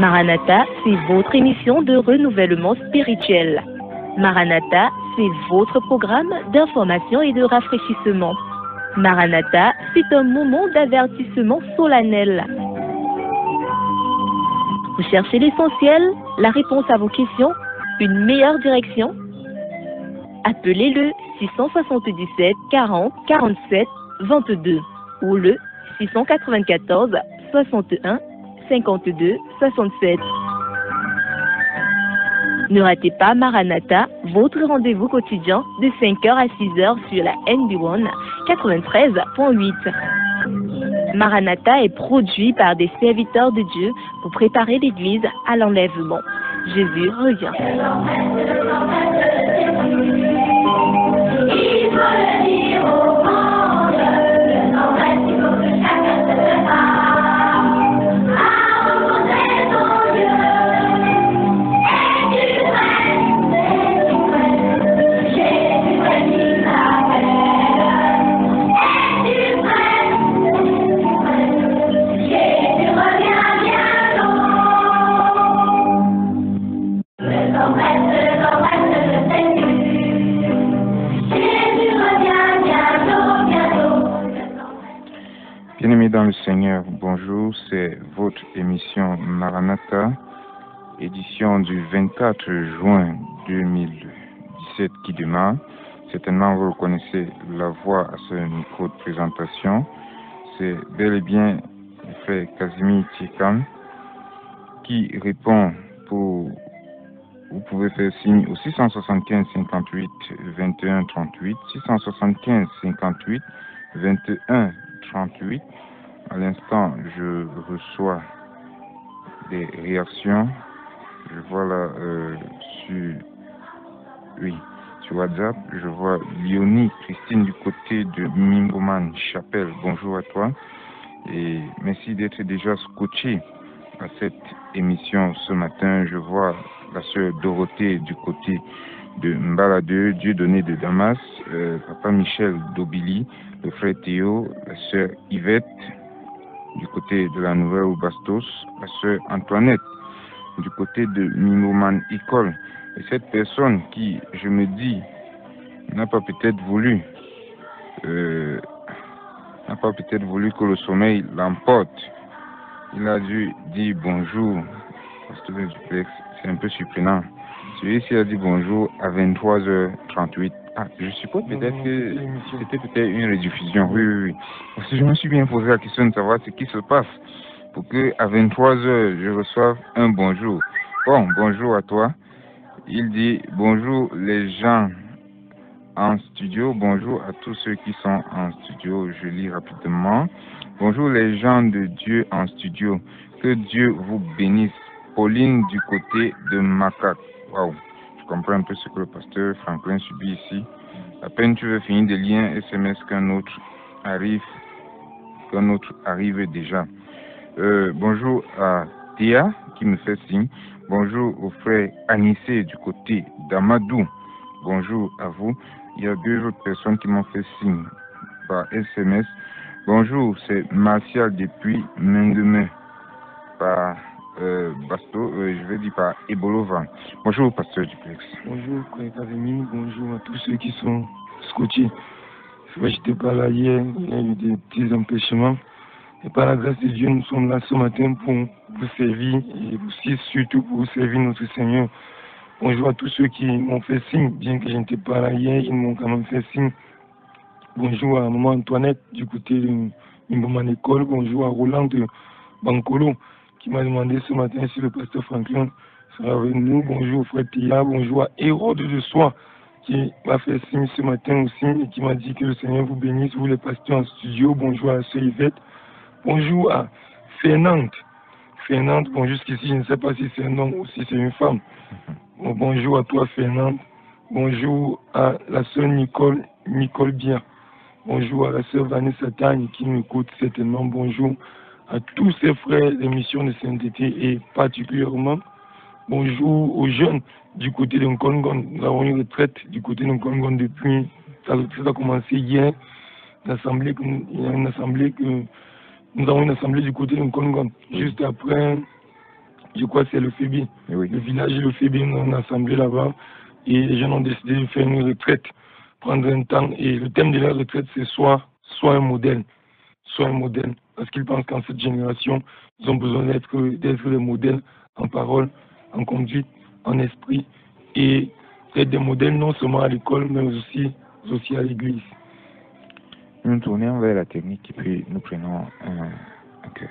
Maranatha, c'est votre émission de renouvellement spirituel. Maranatha, c'est votre programme d'information et de rafraîchissement. Maranatha, c'est un moment d'avertissement solennel. Vous cherchez l'essentiel, la réponse à vos questions, une meilleure direction? Appelez le 677 40 47 22 ou le 694 61 52 67. Ne ratez pas Maranatha, votre rendez-vous quotidien de 5h à 6h sur la NB1 93.8. Maranatha est produit par des serviteurs de Dieu pour préparer l'Église à l'enlèvement. Jésus revient. Bien-aimés dans le Seigneur, bonjour, c'est votre émission Maranatha, édition du 24 juin 2017 qui démarre. Certainement vous reconnaissez la voix à ce micro de présentation. C'est bel et bien le frère Casimir Tchekam qui répond pour... Vous pouvez faire signe au 675 58 21 38, 675 58 21 38. À l'instant, je reçois des réactions. Je vois là sur WhatsApp, je vois Léonie Christine du côté de Mimboman Chapelle. Bonjour à toi et merci d'être déjà scotché à cette émission ce matin. Je vois la sœur Dorothée du côté de Mbaladeux, Dieudonné de Damas, papa Michel d'Obili, le frère Théo, la sœur Yvette du côté de la Nouvelle Bastos, la sœur Antoinette du côté de Mimoman École. Et cette personne qui, je me dis, n'a pas peut-être voulu que le sommeil l'emporte. Il a dû dire bonjour, pasteur Duplex. C'est un peu surprenant. Celui-ci a dit bonjour à 23h38. Ah, je suppose peut-être que c'était peut-être une rediffusion. Oui. Parce que je me suis bien posé la question de savoir ce qui se passe pour que à 23h je reçoive un bonjour. Bon, bonjour à toi. Il dit bonjour les gens en studio. Bonjour à tous ceux qui sont en studio. Je lis rapidement. Bonjour les gens de Dieu en studio. Que Dieu vous bénisse. Pauline du côté de Macaque. Waouh, je comprends un peu ce que le pasteur Franklin subit ici. À peine tu veux finir des liens SMS qu'un autre arrive déjà. Bonjour à Théa qui me fait signe. Bonjour au frère Anissé du côté d'Amadou. Bonjour à vous. Il y a deux autres personnes qui m'ont fait signe par SMS. Bonjour, c'est Martial depuis Mendemet par Basto, je vais dire par Ebolova. Bonjour, pasteur Duplex. Bonjour, frère Casimir. Bonjour à tous ceux qui sont scotchés. C'est vrai, je n'étais pas là hier, il y a eu des petits empêchements. Et par la grâce de Dieu, nous sommes là ce matin pour vous servir et aussi surtout pour servir notre Seigneur. Bonjour à tous ceux qui m'ont fait signe, bien que je n'étais pas là hier, ils m'ont quand même fait signe. Bonjour à maman Antoinette du côté de Mimboman École. Bonjour à Roland de Bancolo qui m'a demandé ce matin si le pasteur Franklin sera avec nous. Bonjour frère Théa, bonjour à Hérode de Soie qui m'a fait signe ce matin aussi et qui m'a dit que le Seigneur vous bénisse, vous les pasteurs en studio. Bonjour à sœur Yvette. Bonjour à Fernande. Fernande, bon jusqu'ici je ne sais pas si c'est un homme ou si c'est une femme. Bon, bonjour à toi Fernande. Bonjour à la sœur Nicole Bien. Bonjour à la sœur Vanessa Tagne qui m'écoute certainement. Bonjour à tous ces frères des missions de sainteté et particulièrement bonjour aux jeunes du côté de Nkongon. Nous avons une retraite du côté de Nkongon depuis, ça a commencé hier. Nous avons une assemblée du côté de Nkongon juste après je crois que c'est le Fébé. Oui. Le village et le Fébé, on a assemblé là-bas et les jeunes ont décidé de faire une retraite, prendre un temps. Et le thème de la retraite, c'est soit un modèle. Soit un modèle. Parce qu'ils pensent qu'en cette génération, ils ont besoin d'être des modèles en parole, en conduite, en esprit. Et d'être des modèles non seulement à l'école, mais aussi à l'église. Nous tournons vers la technique et puis nous prenons un cœur.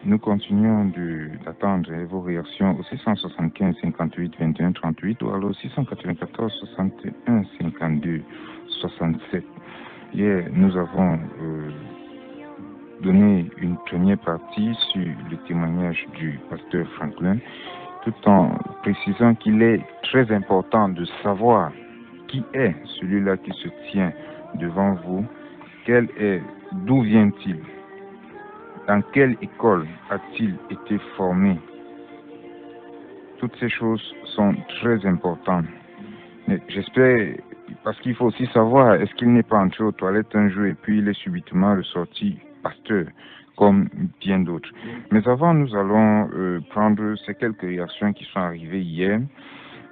Nous continuons d'attendre vos réactions au 675 58 21 38 ou alors au 694 61 52 67. Hier, nous avons donné une première partie sur le témoignage du pasteur Franklin, tout en précisant qu'il est très important de savoir qui est celui-là qui se tient devant vous, d'où vient-il, dans quelle école a-t-il été formé. Toutes ces choses sont très importantes. J'espère, parce qu'il faut aussi savoir, est-ce qu'il n'est pas entré aux toilettes un jour et puis il est subitement ressorti pasteur, comme bien d'autres. Mais avant, nous allons prendre ces quelques réactions qui sont arrivées hier.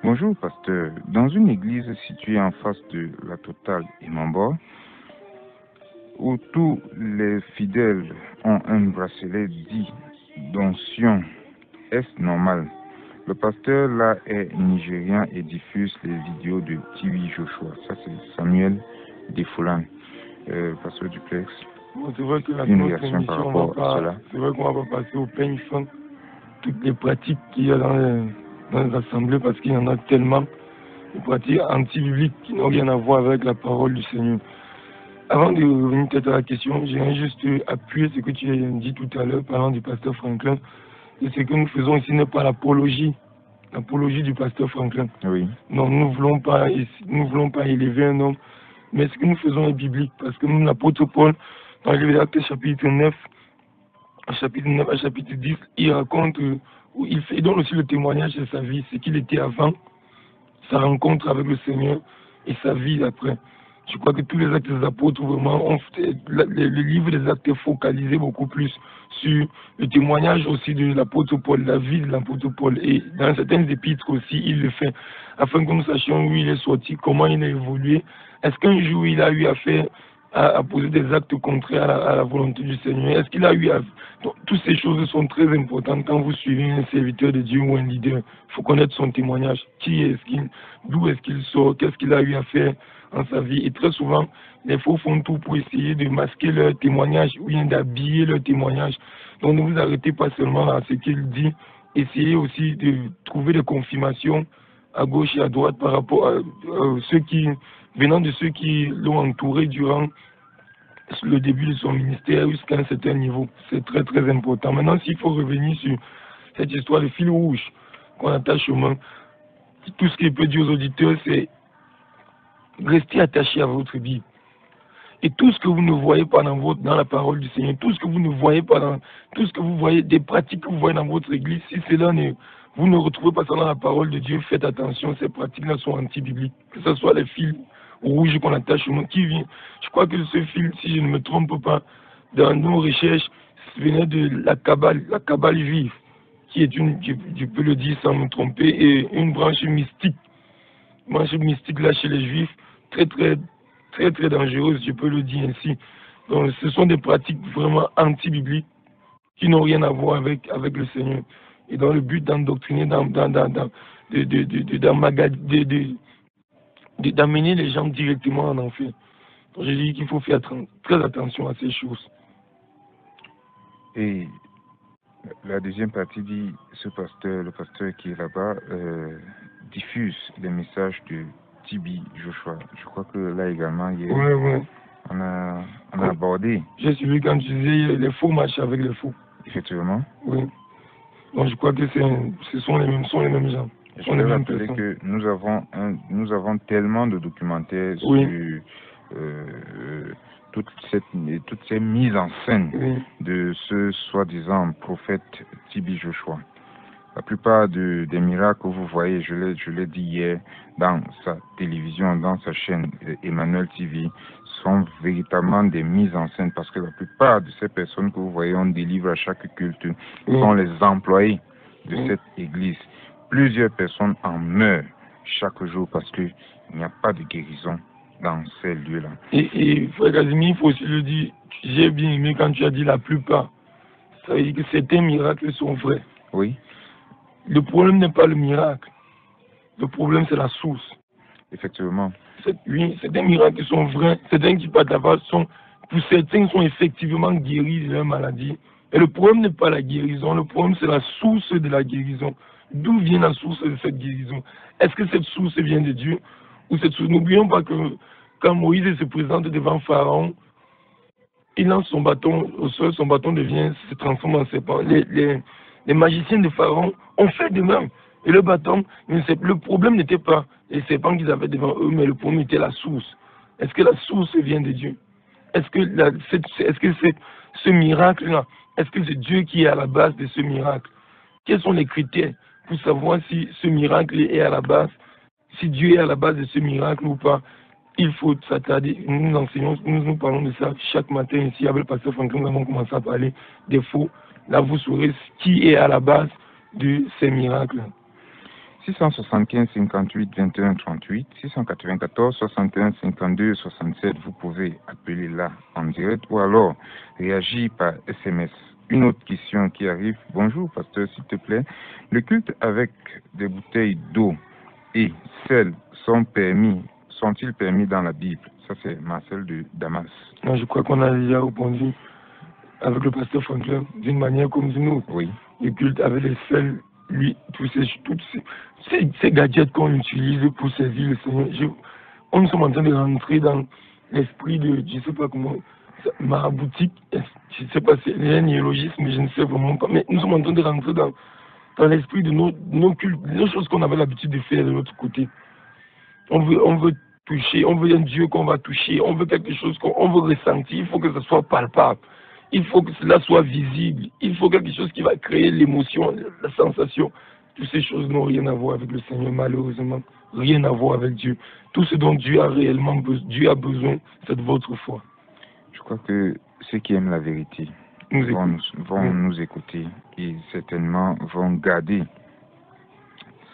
Bonjour pasteur, dans une église située en face de la Totale et Mambor, où tous les fidèles ont un bracelet dit d'onction, est-ce normal? Le pasteur là est nigérian et diffuse les vidéos de TV Joshua. Ça c'est Samuel Defoulan, pasteur Duplex. Bon, c'est vrai que une réaction par rapport à cela. C'est vrai qu'on va pas passer au peigne fin toutes les pratiques qu'il y a dans les assemblées, parce qu'il y en a tellement de pratiques anti-bibliques qui n'ont rien à voir avec la parole du Seigneur. Avant de revenir peut-être à la question, j'aimerais juste appuyer ce que tu as dit tout à l'heure parlant du pasteur Franklin. Et ce que nous faisons ici n'est pas l'apologie du pasteur Franklin. Oui. Non, nous ne voulons pas élever un homme, mais ce que nous faisons est biblique, parce que nous, l'apôtre Paul, dans les Actes chapitre 9, à chapitre 10, il raconte, il donne aussi le témoignage de sa vie, ce qu'il était avant, sa rencontre avec le Seigneur et sa vie après. Je crois que tous les actes des apôtres, vraiment, le livre des actes est focalisé beaucoup plus sur le témoignage aussi de l'apôtre Paul, la vie de l'apôtre Paul. Et dans certaines épîtres aussi, il le fait, afin que nous sachions où il est sorti, comment il a évolué. Est-ce qu'un jour il a eu affaire à poser des actes contraires à la volonté du Seigneur? Est-ce qu'il a eu à... Donc, toutes ces choses sont très importantes quand vous suivez un serviteur de Dieu ou un leader. Il faut connaître son témoignage. Qui est-ce d'où est-ce qu'il sort? Qu'est-ce qu'il a eu à faire en sa vie? Et très souvent, les faux font tout pour essayer de masquer leur témoignage ou bien d'habiller leur témoignage. Donc ne vous arrêtez pas seulement à ce qu'il dit. Essayez aussi de trouver des confirmations à gauche et à droite par rapport à venant de ceux qui l'ont entouré durant le début de son ministère jusqu'à un certain niveau. C'est très très important. Maintenant, s'il faut revenir sur cette histoire de fil rouge qu'on attache aux mains, tout ce qu'il peut dire aux auditeurs, c'est restez attachés à votre Bible. Et tout ce que vous ne voyez pas dans la parole du Seigneur, tout ce que vous ne voyez pas tout ce que vous voyez, des pratiques que vous voyez dans votre église, si vous ne retrouvez pas ça dans la parole de Dieu, faites attention, ces pratiques-là sont anti-bibliques. Que ce soit les fils rouges qu'on attache au nom, qui vient. Je crois que ce fil, si je ne me trompe pas, dans nos recherches, venait de la Kabbale juive, qui est je peux le dire sans me tromper, et une branche mystique. Une branche mystique là chez les juifs, très très très très dangereuse, je peux le dire ainsi. Donc ce sont des pratiques vraiment anti-bibliques qui n'ont rien à voir avec le Seigneur. Et dans le but d'endoctriner, d'amener les gens directement en enfer. Donc je dis qu'il faut faire très attention à ces choses. Et la deuxième partie dit, le pasteur qui est là-bas, diffuse les messages de Tibi Joshua. Je crois que là également, hier, Oui. on a abordé. J'ai suivi quand tu disais les faux matchs avec les faux. Effectivement. Oui. Donc je crois que ce sont les mêmes gens. Je vais rappeler que nous avons tellement de documentaires sur toutes ces mises en scène de ce soi-disant prophète Tibi Joshua. La plupart des miracles que vous voyez, je l'ai dit hier, dans sa télévision, dans sa chaîne Emmanuel TV, sont véritablement des mises en scène parce que la plupart de ces personnes que vous voyez, on délivre à chaque culte, sont les employés de cette église. Plusieurs personnes en meurent chaque jour parce qu'il n'y a pas de guérison dans ces lieux-là. Et Frère Casimir, il faut aussi le dire, j'ai bien aimé quand tu as dit la plupart. Ça veut dire que certains miracles sont vrais. Oui. Le problème n'est pas le miracle. Le problème, c'est la source. Effectivement. Oui, certains miracles sont vrais. Certains qui partent là-bas pour certains, sont effectivement guéris de leur maladie. Et le problème n'est pas la guérison. Le problème, c'est la source de la guérison. D'où vient la source de cette guérison? Est-ce que cette source vient de Dieu? Ou cette source? N'oublions pas que quand Moïse se présente devant Pharaon, il lance son bâton au sol, son bâton se transforme en serpent. Les magiciens de Pharaon ont fait de même. Et le bâton, le problème n'était pas les serpents qu'ils avaient devant eux, mais le problème était la source. Est-ce que la source vient de Dieu? Est-ce que ce miracle-là, est-ce que c'est Dieu qui est à la base de ce miracle? Quels sont les critères pour savoir si ce miracle est à la base, si Dieu est à la base de ce miracle ou pas? Il faut s'attarder. Nous enseignons, nous parlons de ça chaque matin ici avec le pasteur Franklin. Nous avons commencé à parler des faux. Là, vous saurez qui est à la base de ces miracles. 675 58 21 38, 694 61 52 67. Vous pouvez appeler là en direct ou alors réagir par SMS. Une autre question qui arrive. Bonjour, pasteur, s'il te plaît. Le culte avec des bouteilles d'eau et sel sont-ils permis dans la Bible? Ça, c'est Marcel de Damas. Non, je crois qu'on a déjà répondu avec le pasteur Franklin d'une manière comme d'une autre. Oui. Le culte avec les sels, lui, toutes ces gadgets qu'on utilise pour servir le Seigneur. On est en train de rentrer dans l'esprit de, je ne sais pas comment, maraboutique, je ne sais pas si c'est un néologisme, mais je ne sais vraiment pas. Mais nous sommes en train de rentrer dans l'esprit de nos cultes, nos choses qu'on avait l'habitude de faire de l'autre côté. On veut toucher, on veut un Dieu qu'on va toucher, on veut quelque chose qu'on veut ressentir, il faut que ce soit palpable, il faut que cela soit visible, il faut quelque chose qui va créer l'émotion, la sensation. Toutes ces choses n'ont rien à voir avec le Seigneur, malheureusement, rien à voir avec Dieu. Tout ce dont Dieu a réellement besoin, c'est de votre foi. Je crois que ceux qui aiment la vérité vont nous écouter et certainement vont garder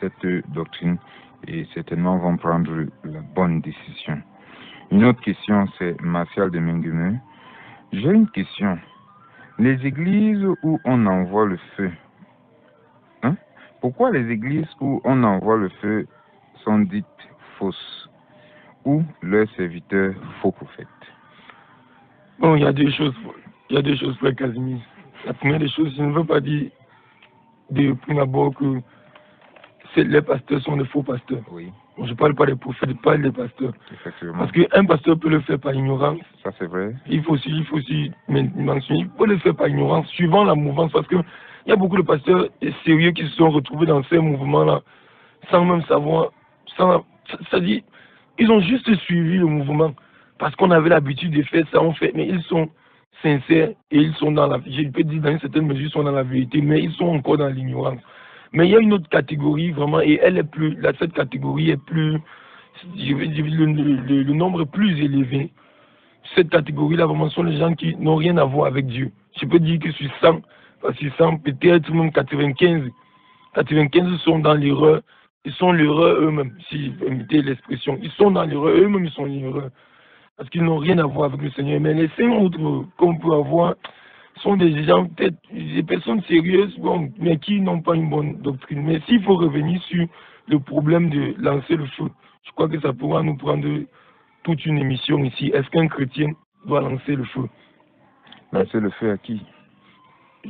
cette doctrine et certainement vont prendre la bonne décision. Une autre question, c'est Martial de Mengueme. J'ai une question. Les églises où on envoie le feu, pourquoi les églises où on envoie le feu sont dites fausses ou leurs serviteurs faux prophètes? Bon, il y a deux choses, Frère Casimir. La première des choses, je ne veux pas dire de prime abord que les pasteurs sont des faux pasteurs. Oui. Je ne parle pas des prophètes, je parle des pasteurs. Effectivement. Parce qu'un pasteur peut le faire par ignorance. Ça, c'est vrai. Il faut aussi mentionner, il peut le faire par ignorance, suivant la mouvance. Parce qu'il y a beaucoup de pasteurs sérieux qui se sont retrouvés dans ces mouvements-là, sans même savoir. C'est-à-dire, ils ont juste suivi le mouvement. Parce qu'on avait l'habitude de faire ça, on fait. Mais ils sont sincères et ils sont dans la. Je peux dire, dans une certaine mesure, ils sont dans la vérité, mais ils sont encore dans l'ignorance. Mais il y a une autre catégorie vraiment, et elle est plus, cette catégorie est plus, je veux dire, le nombre est plus élevé. Cette catégorie-là, vraiment, sont les gens qui n'ont rien à voir avec Dieu. Je peux dire que sur 100, peut-être même 95 sont dans l'erreur. Ils sont l'erreur eux-mêmes, si vous permettez l'expression. Ils sont dans l'erreur, eux-mêmes ils sont l'erreur. Parce qu'ils n'ont rien à voir avec le Seigneur. Mais les 5 autres qu'on peut avoir sont des gens, peut-être des personnes sérieuses, bon, mais qui n'ont pas une bonne doctrine. Mais s'il faut revenir sur le problème de lancer le feu, je crois que ça pourra nous prendre toute une émission ici. Est-ce qu'un chrétien doit lancer le feu? Lancer le feu à qui?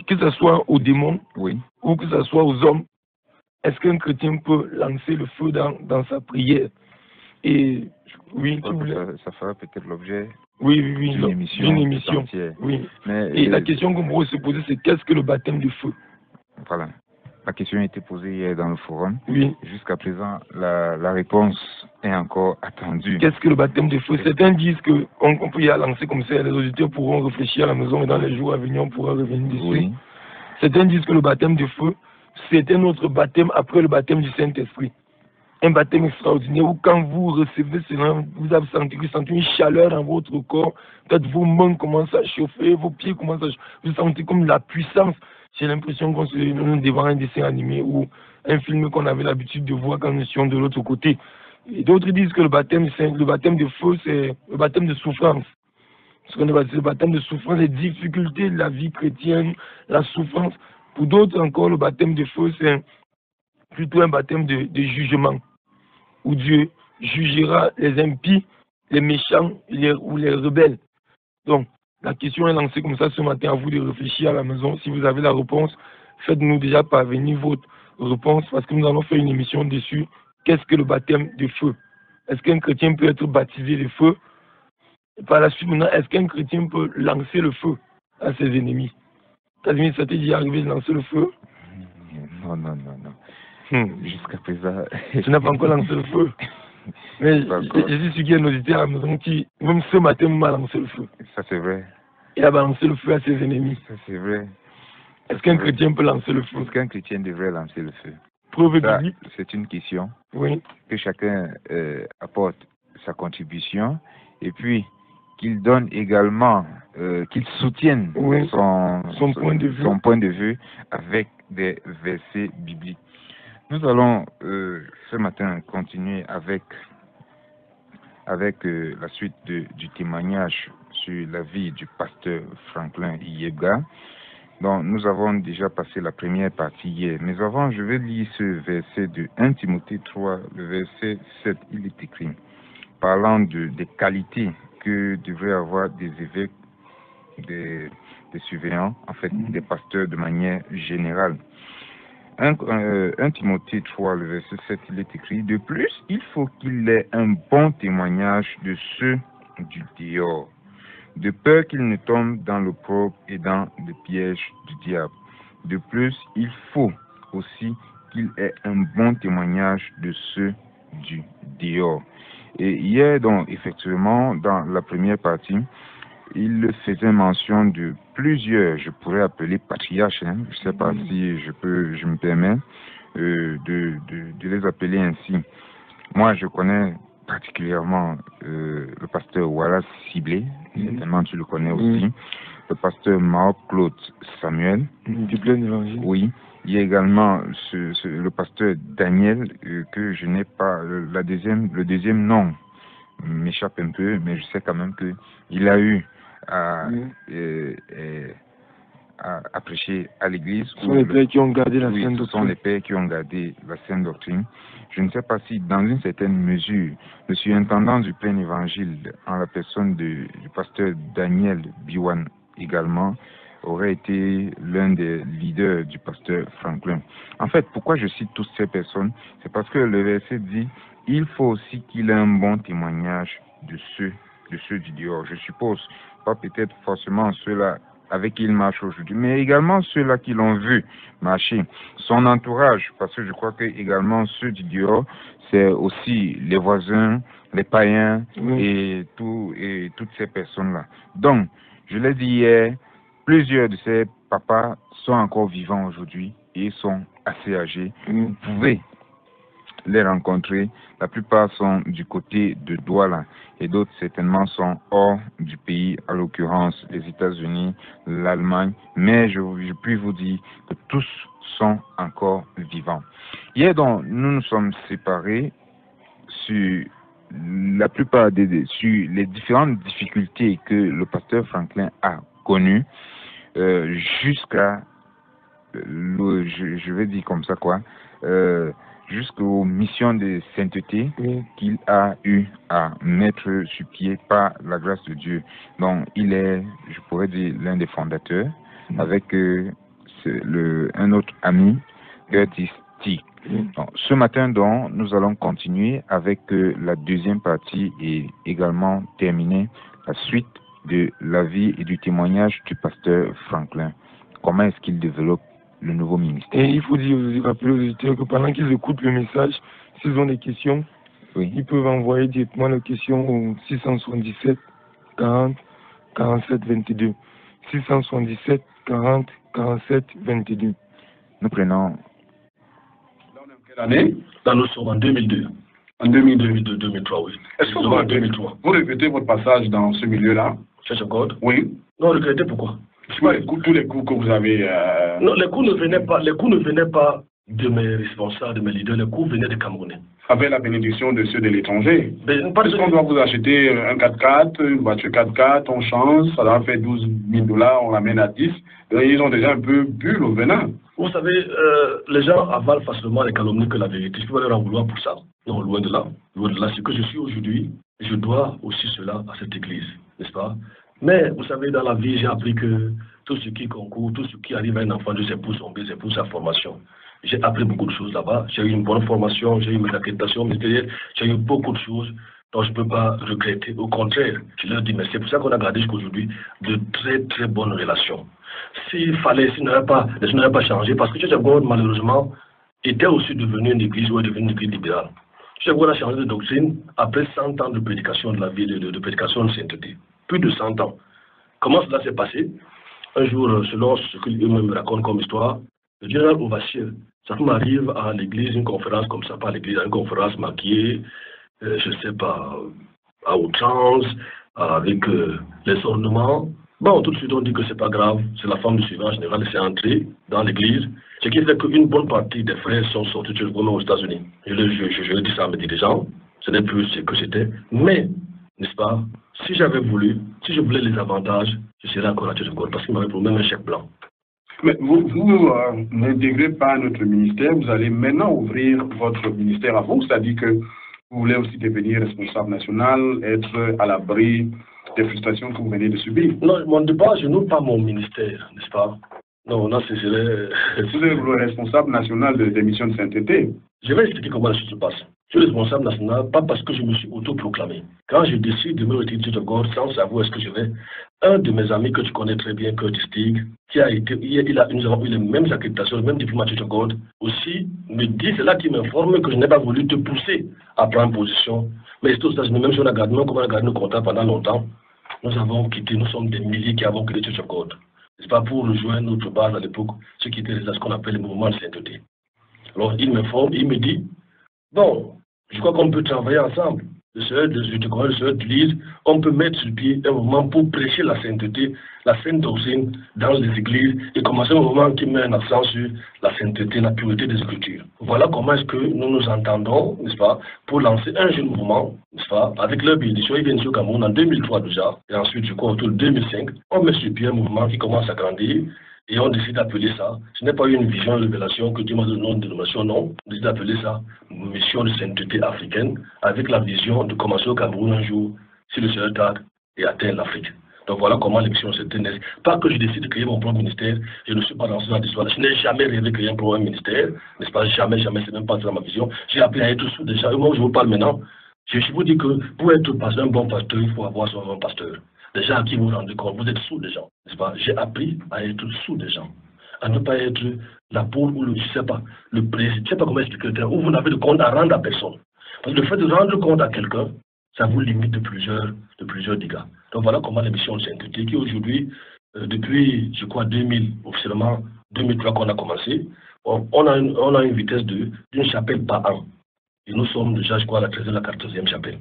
que ce soit aux démons Oui. ou que ce soit aux hommes, est-ce qu'un chrétien peut lancer le feu dans sa prière? Et oui, ça fera peut-être l'objet d'une d'une émission. Entière. Oui. Mais, la question qu'on pourrait se poser, c'est qu'est-ce que le baptême de feu? Voilà. La question a été posée hier dans le forum. Oui. Jusqu'à présent, la réponse est encore attendue. Qu'est-ce que le baptême de feu? Certains disent qu'on peut y lancer comme ça, les auditeurs pourront réfléchir à la maison et dans les jours à venir, on pourra revenir dessus. Oui. Certains disent que le baptême de feu, c'est un autre baptême après le baptême du Saint-Esprit. Un baptême extraordinaire où quand vous recevez cela, vous avez senti une chaleur dans votre corps, peut-être vos mains commencent à chauffer, vos pieds commencent à chauffer, vous sentez comme la puissance. J'ai l'impression qu'on se devant un dessin animé ou un film qu'on avait l'habitude de voir quand nous étions de l'autre côté. Et d'autres disent que le baptême de feu, c'est le baptême de souffrance. Ce qu'on appelle le baptême de souffrance, les difficultés de la vie chrétienne, la souffrance. Pour d'autres encore, le baptême de feu, c'est plutôt un baptême de jugement, où Dieu jugera les impies, les méchants ou les rebelles. Donc, la question est lancée comme ça ce matin, à vous de réfléchir à la maison. Si vous avez la réponse, faites-nous déjà parvenir votre réponse, parce que nous allons faire une émission dessus. Qu'est-ce que le baptême de feu? Est-ce qu'un chrétien peut être baptisé de feu? Et par la suite, maintenant, est-ce qu'un chrétien peut lancer le feu à ses ennemis? Casimir, ça t'est déjà arrivé de lancer le feu? Non. Jusqu'à présent. Tu n'as pas encore lancé le feu? Mais je suis sûr qu'il y a un auditeur à la maison qui, même ce matin, m'a lancé le feu. Ça, c'est vrai. Il a balancé le feu à ses ennemis. Ça, c'est vrai. Est-ce qu'un chrétien peut lancer le feu? Est-ce qu'un chrétien devrait lancer le feu? Preuve biblique. C'est une question. Oui. Que chacun apporte sa contribution et puis qu'il donne également, qu'il soutienne son point de vue avec des versets bibliques. Nous allons ce matin continuer avec la suite du témoignage sur la vie du pasteur Franklin Iyebga. Donc, nous avons déjà passé la première partie hier. Mais avant, je vais lire ce verset de 1 Timothée 3, le verset 7. Il est écrit, parlant des qualités que devraient avoir des évêques, des surveillants, en fait, des pasteurs de manière générale. 1 Timothée 3, le verset 7, il est écrit, de plus, il faut qu'il ait un bon témoignage de ceux du dehors, de peur qu'il ne tombe dans l'opprobre et dans le piège du diable. De plus, il faut aussi qu'il ait un bon témoignage de ceux du dehors. Et hier, donc, effectivement, dans la première partie, il faisait mention de plusieurs, je pourrais appeler patriarches, je ne sais pas si je me permets de les appeler ainsi. Moi, je connais particulièrement le pasteur Wallace Siblé, certainement tu le connais aussi, le pasteur Marc-Claude Samuel. Du plein évangile. Oui. Il y a également le pasteur Daniel, que je n'ai pas, le deuxième nom m'échappe un peu, mais je sais quand même qu'il a eu à prêcher à l'église. Ce sont les pères qui ont gardé la sainte doctrine. Ce sont les pères qui ont gardé la sainte doctrine. Je ne sais pas si, dans une certaine mesure, le surintendant du plein évangile, en la personne du pasteur Daniel Biwan également, aurait été l'un des leaders du pasteur Franklin. En fait, pourquoi je cite toutes ces personnes? C'est parce que le verset dit, il faut aussi qu'il ait un bon témoignage de ceux du dehors. Je suppose, pas peut-être forcément ceux-là avec qui il marche aujourd'hui, mais également ceux-là qui l'ont vu marcher. Son entourage, parce que je crois que également ceux du dehors, c'est aussi les voisins, les païens et toutes ces personnes-là. Donc, je l'ai dit hier, plusieurs de ces papas sont encore vivants aujourd'hui et sont assez âgés. Vous pouvez les rencontrer. La plupart sont du côté de Douala et d'autres certainement sont hors du pays, à l'occurrence les États-Unis, l'Allemagne, mais je puis vous dire que tous sont encore vivants. Hier donc, nous nous sommes séparés sur la plupart sur les différentes difficultés que le pasteur Franklin a connues jusqu'à, je vais dire comme ça quoi, jusqu'aux missions de sainteté qu'il a eu à mettre sur pied par la grâce de Dieu. Donc, il est, je pourrais dire, l'un des fondateurs, avec un autre ami, Curtis T. Donc, ce matin, donc, nous allons continuer avec la deuxième partie et également terminer la suite de la vie et du témoignage du pasteur Franklin. Comment est-ce qu'il développe le nouveau ministère? Et il faut rappeler aux auditeurs que pendant qu'ils écoutent le message, s'ils ont des questions, oui, ils peuvent envoyer directement leurs questions au 677 40 47 22. 677 40 47 22. Nous prenons... Quelle année? Là, nous sommes en 2002. En 2002. 2003, oui. Est-ce que vous, 2003. Vous regrettez votre passage dans ce milieu-là? Church of God? Oui. Non, regrettez pourquoi? Tous les coups que vous avez... Non, les coups ne venaient pas de mes responsables, de mes leaders. Les coups venaient des Camerounais. Avec la bénédiction de ceux de l'étranger. Est-ce qu'on doit vous acheter un 4x4, une voiture 4x4, on change, ça leur fait 12 000 $, on l'amène à 10. Donc, ils ont déjà un peu bu le venin. Vous savez, les gens avalent facilement les calomnies que la vérité. Je peux pas leur en vouloir pour ça. Non, loin de là. Loin de là, ce que je suis aujourd'hui, je dois aussi cela à cette église, n'est-ce pas? Mais vous savez, dans la vie, j'ai appris que tout ce qui concourt, tout ce qui arrive à un enfant de ses pouces, c'est pour sa formation. J'ai appris beaucoup de choses là-bas. J'ai eu une bonne formation, j'ai eu mes accréditations ministérielles, j'ai eu beaucoup de choses dont je ne peux pas regretter. Au contraire, je leur dis, mais c'est pour ça qu'on a gardé jusqu'à aujourd'hui de très très bonnes relations. S'il fallait, s'il n'avait pas changé, parce que Church of God, malheureusement, était aussi devenu une église ou est devenue une église libérale. Church of God a changé de doctrine après 100 ans de prédication de la vie, de prédication de sainteté. Plus de 100 ans. Comment cela s'est passé? Un jour, selon ce qu'ils me racontent comme histoire, le général Ovachier, ça m'arrive à l'église, une conférence comme ça, pas à l'église, une conférence maquillée, je ne sais pas, à outrance, avec les ornements. Bon, tout de suite on dit que c'est pas grave, c'est la femme du suivant général qui s'est entrée dans l'église, ce qui fait qu'une bonne partie des frères sont sortis aux États-Unis. Je le dis ça à mes dirigeants, ce n'est plus ce que c'était, mais, n'est-ce pas, si j'avais voulu, si je voulais les avantages, je serais encore à Church of God parce qu'il m'avait promis même un chèque blanc. Mais vous n'intégrez pas notre ministère, vous allez maintenant ouvrir votre ministère à vous, c'est-à-dire que vous voulez aussi devenir responsable national, être à l'abri des frustrations que vous venez de subir. Non, mon départ, je n'ouvre pas mon ministère, n'est-ce pas? Non, là, c'est... Vous êtes le responsable national des missions de sainteté. Je vais expliquer comment la chose se passe. Je suis responsable national, pas parce que je me suis autoproclamé. Quand je décide de me retirer de Church of God sans savoir est-ce que je vais, un de mes amis que tu connais très bien, Curtis Stig, nous avons eu les mêmes accréditations, le même diplôme à Church of God, aussi me dit, c'est là qu'il m'informe que je n'ai pas voulu te pousser à prendre position. Mais c'est aux États-Unis, même si on a gardé nos contrats pendant longtemps, nous avons quitté, nous sommes des milliers qui avons quitté Church of God. C'est pas pour rejoindre notre base à l'époque, ce qui était ce qu'on appelle le mouvement de sainteté. Alors il m'informe, il me dit, bon, je crois qu'on peut travailler ensemble. Le Seigneur de l'Église, on peut mettre sur pied un mouvement pour prêcher la sainteté, la sainte doctrine dans les églises et commencer un mouvement qui met un accent sur la sainteté, la pureté des Écritures. Voilà comment est-ce que nous nous entendons, n'est-ce pas, pour lancer un jeune mouvement, n'est-ce pas, avec leur bénédiction. Ils viennent sur Cameroun en 2003 déjà, et ensuite, je crois, autour de 2005, on met sur pied un mouvement qui commence à grandir. Et on décide d'appeler ça, ce n'est pas une vision, une révélation que Dieu m'a donné de dénomination, non. On décide d'appeler ça mission de sainteté africaine, avec la vision de commencer au Cameroun un jour, si le Seigneur tarde, et atteindre l'Afrique. Donc voilà comment l'émission s'est tenue. Pas que je décide de créer mon propre ministère, je ne suis pas dans ce genre d'histoire. Je n'ai jamais rêvé de créer un propre ministère, n'est-ce pas? Jamais, c'est même pas dans ma vision. J'ai appris à être sous déjà. Et moi, je vous parle maintenant. Je vous dis que pour être pasteur, un bon pasteur, il faut avoir son bon pasteur. Des gens à qui vous vous rendez compte, vous êtes sous des gens, n'est-ce pas? J'ai appris à être sous des gens, à ne pas être la pauvre ou le, je sais pas, le président, je ne sais pas comment expliquer le terme, où vous n'avez de compte à rendre à personne. Parce que le fait de rendre compte à quelqu'un, ça vous limite de plusieurs dégâts. Donc voilà comment l'émission de sainteté, qui aujourd'hui, depuis, je crois, 2000, officiellement 2003 qu'on a commencé, on a une vitesse d'une chapelle par an. Et nous sommes déjà, je crois, à la 13e, la 14e chapelle,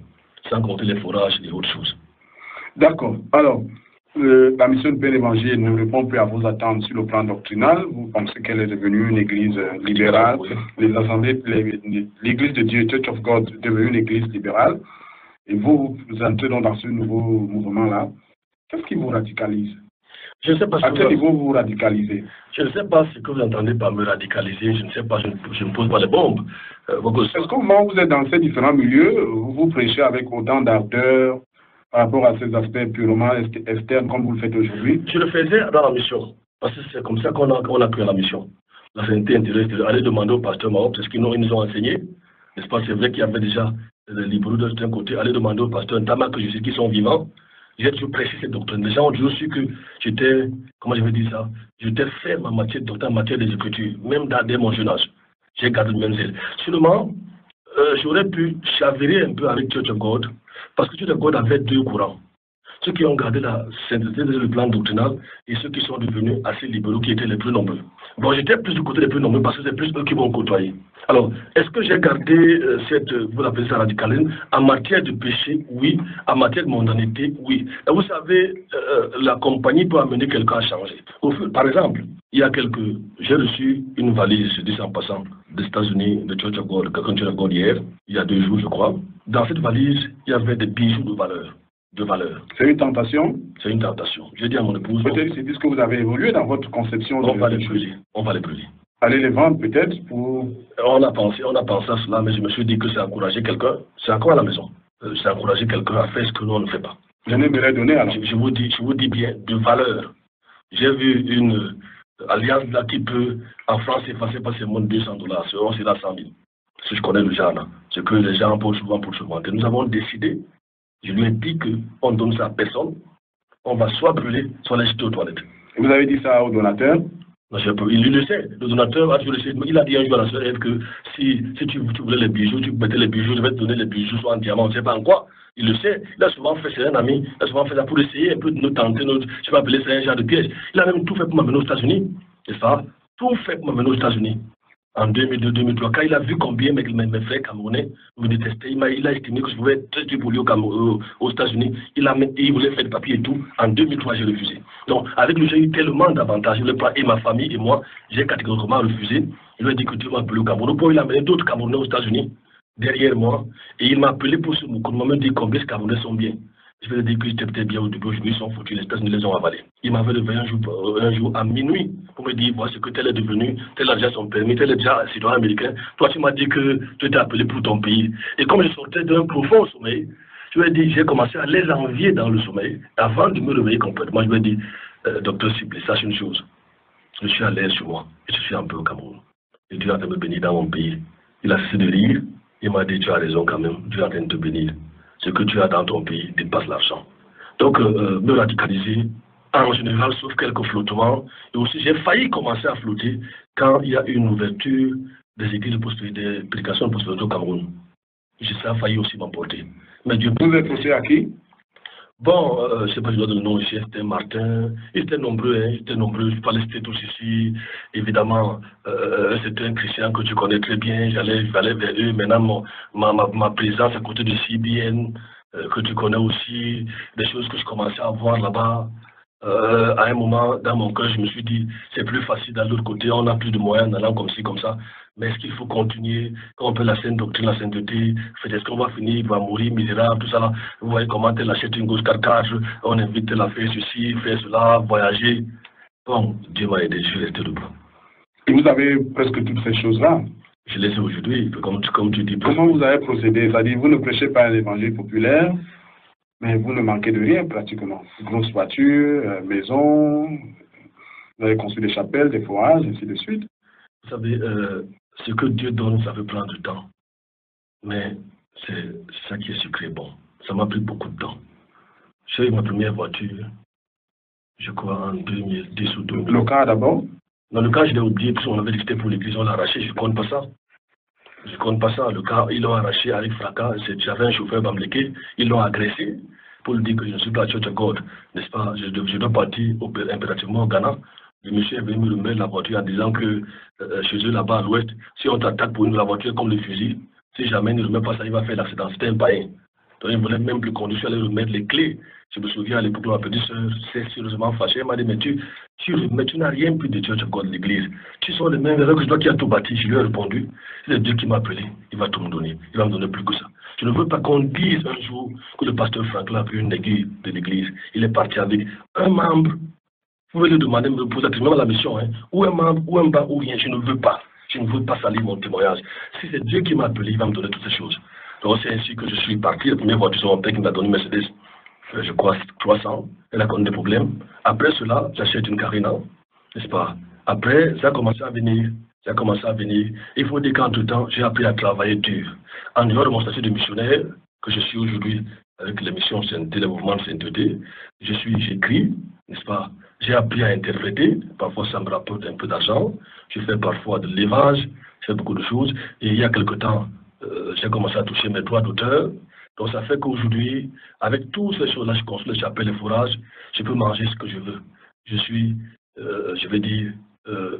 sans compter les forages et autres choses. D'accord. Alors, la mission de Père Évangile ne répond plus à vos attentes sur le plan doctrinal. Vous pensez qu'elle est devenue une église libérale. Oui. L'église de Dieu, Church of God, est devenue une église libérale. Et vous entrez donc dans ce nouveau mouvement-là. Qu'est-ce qui vous radicalise? Je ne sais pas. À quel niveau vous radicalisez? Je ne sais pas ce que vous entendez par me radicaliser. Je ne sais pas, je ne pose pas de bombes. Est-ce qu'au moment où vous êtes dans ces différents milieux, vous prêchez avec autant d'ardeur par rapport à ces aspects purement externes comme vous le faites aujourd'hui? Je le faisais dans la mission. Parce que c'est comme ça qu'on a pris la mission. La sainteté intérieure, aller demander au pasteur Mahop, c'est ce qu'ils nous ont enseigné. N'est-ce pas? C'est vrai qu'il y avait déjà les libéraux d'un côté, aller demander au pasteur Ntama, que je sais qu'ils sont vivants. J'ai toujours prêché cette doctrine. Les gens ont toujours su que j'étais, comment je vais dire ça, j'étais ferme en matière de doctrine, en matière des Écritures, même dès mon jeune âge. J'ai gardé le même zèle. Seulement, j'aurais pu chavirer un peu avec Church of God, parce que Church of God avait deux courants. Ceux qui ont gardé la sainteté de le plan doctrinal et ceux qui sont devenus assez libéraux, qui étaient les plus nombreux. Bon, j'étais plus du côté des plus nombreux parce que c'est plus eux qui m'ont côtoyé. Alors, est-ce que j'ai gardé cette, vous l'appelez ça radicalisme, en matière de péché? Oui. En matière de mondanité? Oui. Et vous savez, la compagnie peut amener quelqu'un à changer. Par exemple, j'ai reçu une valise, je dis ça en passant, des États-Unis, de Church of God, quelqu'un de Church of God hier, il y a 2 jours, je crois. Dans cette valise, il y avait des bijoux de valeur. C'est une tentation? C'est une tentation. J'ai dit à mon épouse... Peut-être c'est puisque vous avez évolué dans votre conception. On va les brûler. On va les brûler. Allez les vendre peut-être pour... On a pensé à cela, mais je me suis dit que c'est encourager quelqu'un. C'est encore à la maison. C'est encourager quelqu'un à faire ce que nous on ne fait pas. Je n'aimerais donner alors. Je vous dis bien, de valeur. J'ai vu une alliance là qui peut, en France, effacer pas seulement $200. C'est là 100 000. Si je connais le genre là. C'est que les gens posent souvent pour se vanter. Nous avons décidé. Je lui ai dit qu'on donne ça à personne. On va soit brûler, soit les jeter aux toilettes. Vous avez dit ça au donateur? Non, il le sait. Le donateur a toujours essayé. Il a dit un jour à la sœur Ève que si tu voulais les bijoux, tu mettais les bijoux, je vais te donner les bijoux, soit en diamant, on ne sait pas en quoi. Il le sait. Il a souvent fait, c'est un ami, il a souvent fait ça pour essayer un peu de nous tenter. Je vais appeler ça un genre de piège. Il a même tout fait pour m'amener aux États-Unis. C'est ça? Tout fait pour m'amener aux États-Unis. En 2002-2003, quand il a vu combien mes frères camerounais me détestaient, il a estimé que je pouvais être très poli aux États-Unis. Il voulait faire des papiers et tout. En 2003, j'ai refusé. Donc, avec lui, j'ai eu tellement d'avantages. Et ma famille et moi, j'ai catégoriquement refusé. Il lui a dit que tu m'as appelé au Cameroun. Puis il a amené d'autres Camerounais aux États-Unis, derrière moi. Et il m'a appelé pour ce mot. Il m'a même dit combien ces Camerounais sont bien. Je vais dire que j'étais peut-être bien au début, aujourd'hui ils sont foutus, les États-Unis les ont avalés. Il m'avait levé un jour à minuit pour me dire, voici que tel est devenu, tel a déjà son permis, tel est déjà citoyen américain. Toi, tu m'as dit que tu t'es appelé pour ton pays. Et comme je sortais d'un profond sommeil, je lui ai dit, j'ai commencé à les envier dans le sommeil. Avant de me réveiller complètement, je lui ai dit, docteur Sibley, sache une chose, je suis à l'aise sur moi, et je suis un peu au Cameroun. Et Dieu est en train de me bénir dans mon pays. Il a cessé de rire, il m'a dit, tu as raison quand même, Dieu est en train de te bénir. Ce que tu as dans ton pays dépasse l'argent. Donc, me radicaliser, en général, sauf quelques flottements. Et aussi, j'ai failli commencer à flotter quand il y a eu une ouverture des églises de prospérité, des prédications de prospérité au Cameroun. Ça a failli aussi m'emporter. Mais Dieu... Vous êtes poussé à qui? Bon, je ne sais pas si je dois donner le nom ici, c'était Martin. Ils étaient nombreux, hein, je peux les citer tous ici. Évidemment, c'était un chrétien que tu connais très bien, j'allais vers eux. Maintenant, ma présence à côté de CBN, que tu connais aussi, des choses que je commençais à voir là-bas. À un moment, dans mon cœur, je me suis dit, c'est plus facile d'aller de l'autre côté, on n'a plus de moyens en allant comme ci, comme ça. Mais est-ce qu'il faut continuer, quand on peut la sainte doctrine, la sainteté, est-ce qu'on va finir, il va mourir misérable, tout ça là. Vous voyez comment elle achète une grosse carcasse, on invite elle à faire ceci, faire cela, voyager. Bon, Dieu m'a aidé, je suis resté debout. Et vous avez presque toutes ces choses-là? Je les ai aujourd'hui, comme tu dis. Comment vous avez procédé? C'est-à-dire, vous ne prêchez pas l'évangile populaire, mais vous ne manquez de rien pratiquement. Grosse voiture, maison, vous avez construit des chapelles, des forages, ainsi de suite. Vous savez, ce que Dieu donne, ça peut prendre du temps. Mais c'est ça qui est sucré bon. Ça m'a pris beaucoup de temps. J'ai eu ma première voiture, je crois, en 2010 ou 2012. Le car d'abord? Non, le car, je l'ai oublié, parce qu'on avait dit que c'était pour l'église, on l'a arraché, je ne compte pas ça. Je ne compte pas ça. Le car, ils l'ont arraché avec fracas. J'avais un chauffeur bamléqué, ils l'ont agressé pour lui dire que je ne suis pas à Church of God, n'est-ce pas? Je dois partir impérativement au Ghana. Le monsieur est venu me remettre la voiture en disant que chez eux là-bas à l'ouest, si on t'attaque pour une la voiture comme le fusil, si jamais il ne remet pas ça, il va faire l'accident. C'était un païen. Donc il ne voulait même plus conduire, je suis allé remettre les clés. Je me souviens à l'époque, ma petite soeur s'est sérieusement fâchée. Elle m'a dit, mais tu n'as rien plus de Church of God, l'église. Tu sors les mêmes erreurs que toi qui as tout bâti. Je lui ai répondu, c'est Dieu qui m'a appelé, il va tout me donner. Il va me donner plus que ça. Je ne veux pas qu'on dise un jour que le pasteur Franklin a pris une aiguille de l'église. Il est parti avec un membre. Vous pouvez lui demander, me poser même à la mission, hein, ou un membre, ou un bas, ou rien. Je ne veux pas. Je ne veux pas salir mon témoignage. Si c'est Dieu qui m'a appelé, il va me donner toutes ces choses. Donc c'est ainsi que je suis parti. La première voiture, c'est mon père qui m'a donné une Mercedes, je crois 300. Elle a connu des problèmes. Après cela, j'achète une Carina. n'est-ce pas? Après, ça a commencé à venir. Ça a commencé à venir. Il faut dire qu'entre-temps, j'ai appris à travailler dur. En dehors de mon statut de missionnaire, que je suis aujourd'hui avec les missions sainteté, le mouvement de sainteté, j'écris, n'est-ce pas? J'ai appris à interpréter. Parfois, ça me rapporte un peu d'argent. Je fais parfois de l'élevage. Je fais beaucoup de choses. Et il y a quelque temps, j'ai commencé à toucher mes droits d'auteur. Donc, ça fait qu'aujourd'hui, avec toutes ces choses-là, je construis les chapelles, les fourrages, je peux manger ce que je veux. Je suis, je vais dire,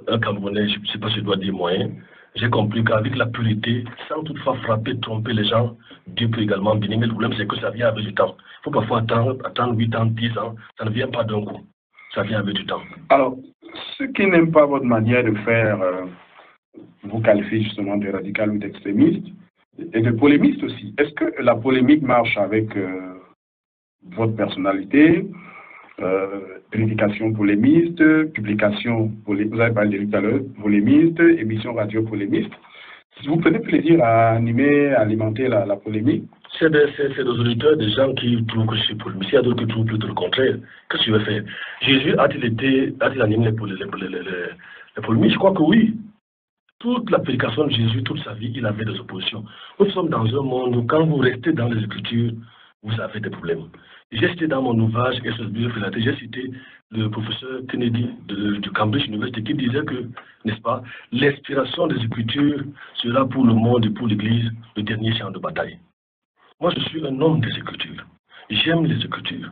un Camerounais, je ne sais pas si je dois dire moyen. J'ai compris qu'avec la purité, sans toutefois frapper, tromper les gens, Dieu peut également bénir. Mais le problème, c'est que ça vient avec du temps. Il faut parfois attendre 8 ans, 10 ans. Ça ne vient pas d'un coup. Ça vient avec du temps. Alors, ceux qui n'aiment pas votre manière de faire, vous qualifiez justement de radical ou d'extrémiste, et de polémiste aussi. Est-ce que la polémique marche avec votre personnalité, prédication polémiste, publication polémiste, vous avez parlé de tout à l'heure, polémiste, émission radio polémiste. Vous prenez plaisir à animer, à alimenter la polémique? C'est des auditeurs, des gens qui trouvent que je suis polémiste. Il y a d'autres qui trouvent plutôt le contraire. Qu'est-ce que je vais faire? Jésus a-t-il animé les polémiques? Je crois que oui. Toute la prédication de Jésus, toute sa vie, il avait des oppositions. Nous sommes dans un monde où quand vous restez dans les Écritures, vous avez des problèmes. J'ai cité dans mon ouvrage, j'ai cité le professeur Kennedy de Cambridge University qui disait que, n'est-ce pas, l'inspiration des Écritures sera pour le monde et pour l'Église le dernier champ de bataille. Moi, je suis un homme des Écritures. J'aime les Écritures.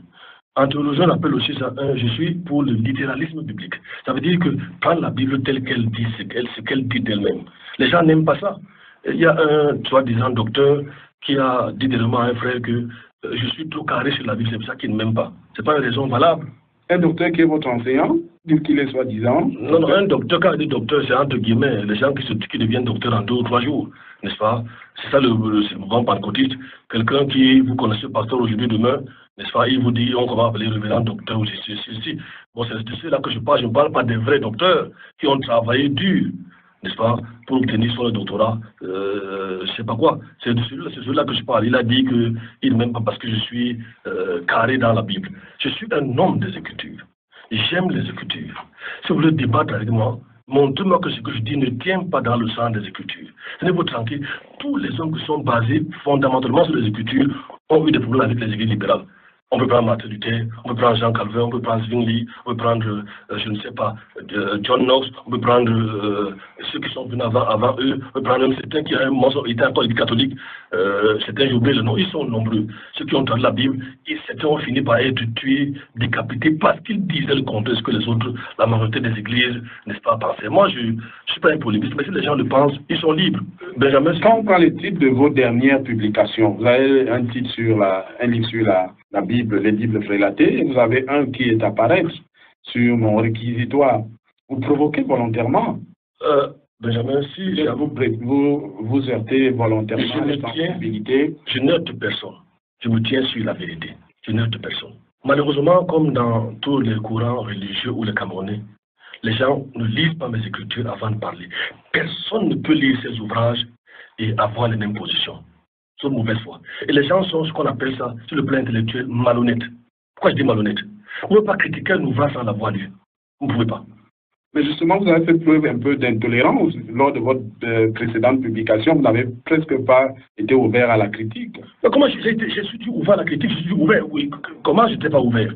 En théologie, on appelle aussi ça je suis pour le littéralisme biblique. Ça veut dire que prendre la Bible telle qu'elle dit, ce qu'elle dit d'elle-même. Les gens n'aiment pas ça. Il y a un soi-disant docteur qui a dit dernièrement à un frère que je suis trop carré sur la Bible, c'est pour ça qu'il ne m'aime pas. Ce n'est pas une raison valable. Un docteur qui est votre enseignant, dit qu'il est soi-disant. Non, un docteur, quand il dit docteur, c'est entre guillemets, les gens qui deviennent docteurs en 2 ou 3 jours, n'est-ce pas? C'est ça le mouvement pentecôtiste. Quelqu'un qui, vous connaissez pasteur aujourd'hui, demain, n'est-ce pas? Il vous dit, on commence à appeler révérend docteur ou ceci. Bon, c'est de cela que je parle. Je ne parle pas des vrais docteurs qui ont travaillé dur, n'est-ce pas, pour obtenir son doctorat, je ne sais pas quoi. C'est de celui-là que je parle. Il a dit qu'il ne m'aime pas parce que je suis carré dans la Bible. Je suis un homme des Écritures. J'aime les Écritures. Si vous voulez débattre avec moi, montrez-moi que ce que je dis ne tient pas dans le sang des Écritures. Tenez-vous tranquille. Tous les hommes qui sont basés fondamentalement sur les Écritures ont eu des problèmes avec les églises libérales. On peut prendre Martin Luther, on peut prendre Jean Calvin, on peut prendre Zwingli, on peut prendre, je ne sais pas, John Knox, on peut prendre ceux qui sont venus avant eux, on peut prendre même certains qui étaient encore catholiques, certains, j'ai oublié le nom, ils sont nombreux. Ceux qui ont traduit la Bible, et certains ont fini par être tués, décapités, parce qu'ils disaient le contraire de ce que les autres, la majorité des églises, n'est-ce pas, pensaient. Moi, je ne suis pas un polémiste, mais si les gens le pensent, ils sont libres. Benjamin, quand on prend les titres de vos dernières publications, vous avez un titre sur un livre sur la Bible, les Bibles frélatées, et vous avez un qui est à paraître sur mon réquisitoire. Vous provoquez volontairement. Benjamin, si vous heurtez volontairement la sensibilité. Je n'heurte personne. Je me tiens sur la vérité. Je n'heurte personne. Malheureusement, comme dans tous les courants religieux ou les Camerounais, les gens ne lisent pas mes écritures avant de parler. Personne ne peut lire ces ouvrages et avoir les mêmes positions. C'est une mauvaise foi. Et les gens sont ce qu'on appelle ça, sur le plan intellectuel, malhonnêtes. Pourquoi je dis malhonnête? Vous ne pouvez pas critiquer un ouvrage sans l'avoir lu. Vous ne pouvez pas. Mais justement, vous avez fait preuve un peu d'intolérance lors de votre précédente publication. Vous n'avez presque pas été ouvert à la critique. Mais comment je suis ouvert à la critique? Je suis ouvert, oui. Comment je n'étais pas ouvert?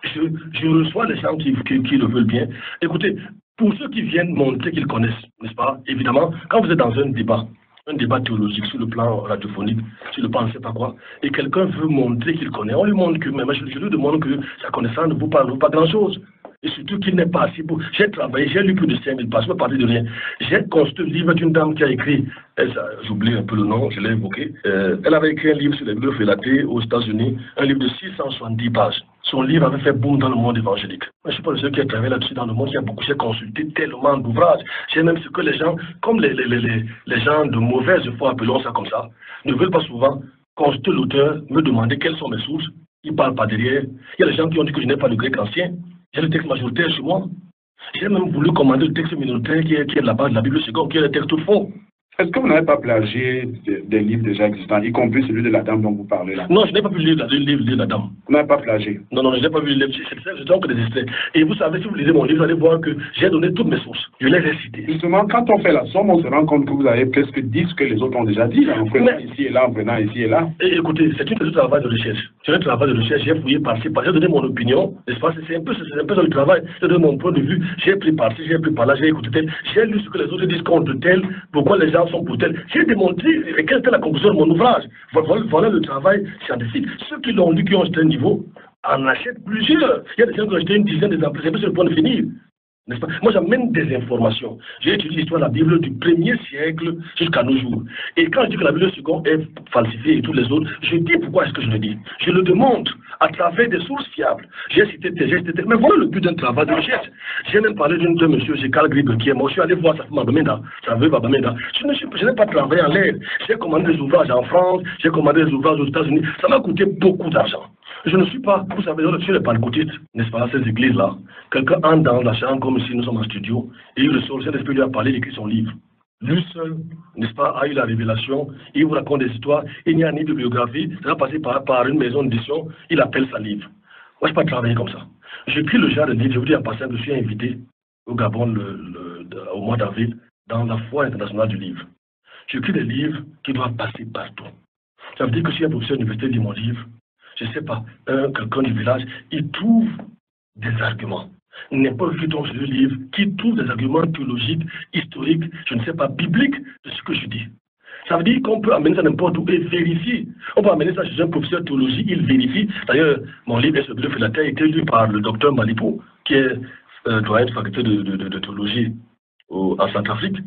Je reçois les gens qui le veulent bien. Écoutez, pour ceux qui viennent montrer qu'ils connaissent, n'est-ce pas? Évidemment, quand vous êtes dans un débat théologique sur le plan radiophonique, sur le plan je ne sais pas quoi, et quelqu'un veut montrer qu'il connaît, on lui montre que même, je lui demande que sa connaissance ne vaut pas grand-chose. Et surtout qu'il n'est pas assez beau. J'ai travaillé, j'ai lu plus de 5000 pages, je ne peux parler de rien. J'ai construit le livre d'une dame qui a écrit, j'oublie un peu le nom, je l'ai évoqué, elle avait écrit un livre sur les Bibles frélatées aux États-Unis, un livre de 670 pages. Son livre avait fait boom dans le monde évangélique. Je ne suis pas le seul qui a travaillé là-dessus dans le monde, j'ai consulté tellement d'ouvrages. J'ai même ce que les gens, comme les gens de mauvaise foi, appelons ça comme ça, ne veulent pas souvent consulter l'auteur, me demander quelles sont mes sources. Il ne parle pas derrière. Il y a des gens qui ont dit que je n'ai pas le grec ancien. J'ai le texte majoritaire chez moi. J'ai même voulu commander le texte minoritaire qui est la base de la Bible seconde, qui est le texte faux. Est-ce que vous n'avez pas plagié des livres déjà existants, y compris celui de la dame dont vous parlez là? Non, je n'ai pas pu lire le livre de la dame. Vous n'avez pas plagié? Non, je n'ai pas vu le livre. C'est donc des extraits. Et vous savez, si vous lisez mon livre, vous allez voir que j'ai donné toutes mes sources. Je les ai citées. Justement, quand on fait la somme, on se rend compte que vous avez presque dit ce que les autres ont déjà dit, là, en prenant ici et là, en prenant ici et là. Et écoutez, c'est un travail de recherche. C'est un travail de recherche. J'ai fouillé par-ci, j'ai donné mon opinion, n'est-ce pas? C'est un peu dans le travail. J'ai donné mon point de vue. J'ai pris par-ci, j'ai pris par-là, j'ai écouté tel. J'ai lu ce que les autres disent contre tel, pourquoi les gens sont pour tel. J'ai démontré quelle était la conclusion de mon ouvrage. Voilà le travail scientifique. Ceux qui l'ont lu, qui ont acheté un niveau, en achètent plusieurs. Il y a des gens qui ont acheté une dizaine d'exemplaires. C'est un peu sur le point de finir. N'est-ce pas? Moi, j'amène des informations. J'ai étudié l'histoire de la Bible du 1er siècle jusqu'à nos jours. Et quand je dis que la Bible seconde est falsifiée et tous les autres, je dis pourquoi est-ce que je le dis. Je le démontre à travers des sources fiables. J'ai cité. Mais voilà le but d'un travail de recherche. J'ai même parlé d'un monsieur, c'est Carl Gribbe, qui est mort. Je suis allé voir sa femme Babamenda. Je n'ai pas travaillé en l'air. J'ai commandé des ouvrages en France, j'ai commandé des ouvrages aux États-Unis. Ça m'a coûté beaucoup d'argent. Je ne suis pas, vous savez, je suis les pentecôtistes, n'est-ce pas, ces églises-là. Quelqu'un entre dans la chambre comme si nous sommes en studio, et il ressort, le Saint-Esprit lui a parlé, il écrit son livre. Lui seul, n'est-ce pas, a eu la révélation, il vous raconte des histoires, il n'y a ni bibliographie, ça va passer par une maison d'édition, il appelle ça livre. Moi, je ne peux pas travailler comme ça. J'écris le genre de livre, je vous dis en passant que je suis invité au Gabon au mois d'avril, dans la Foire internationale du livre. J'écris des livres qui doivent passer partout. Ça veut dire que si un professeur d'université lit mon livre, je ne sais pas, quelqu'un du village, il trouve des arguments. N'importe qui tombe sur le livre, qui trouve des arguments théologiques, historiques, je ne sais pas, bibliques de ce que je dis. Ça veut dire qu'on peut amener ça n'importe où et vérifier. On peut amener ça chez un professeur de théologie, il vérifie. D'ailleurs, mon livre est sur le la terre, a été lu par le docteur Malipo, qui est doyen de faculté de théologie en Centrafrique,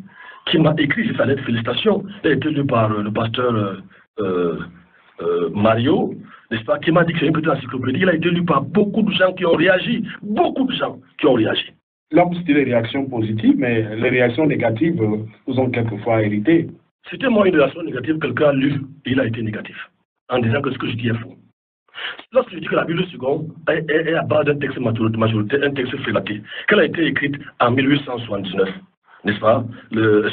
qui m'a écrit sa lettre de félicitations. Il a été lu par le pasteur Mario, n'est-ce pas, qui m'a dit que c'est une petite encyclopédie. Il a été lu par beaucoup de gens qui ont réagi. Beaucoup de gens qui ont réagi. Là, vous citez les réactions positives, mais les réactions négatives vous ont quelquefois hérité. C'était moi une réaction négative, quelqu'un a lu et il a été négatif, en disant que ce que je dis est faux. Lorsque je dis que la Bible seconde est à base d'un texte majoritaire, un texte frélaté, qu'elle a été écrite en 1879, n'est-ce pas,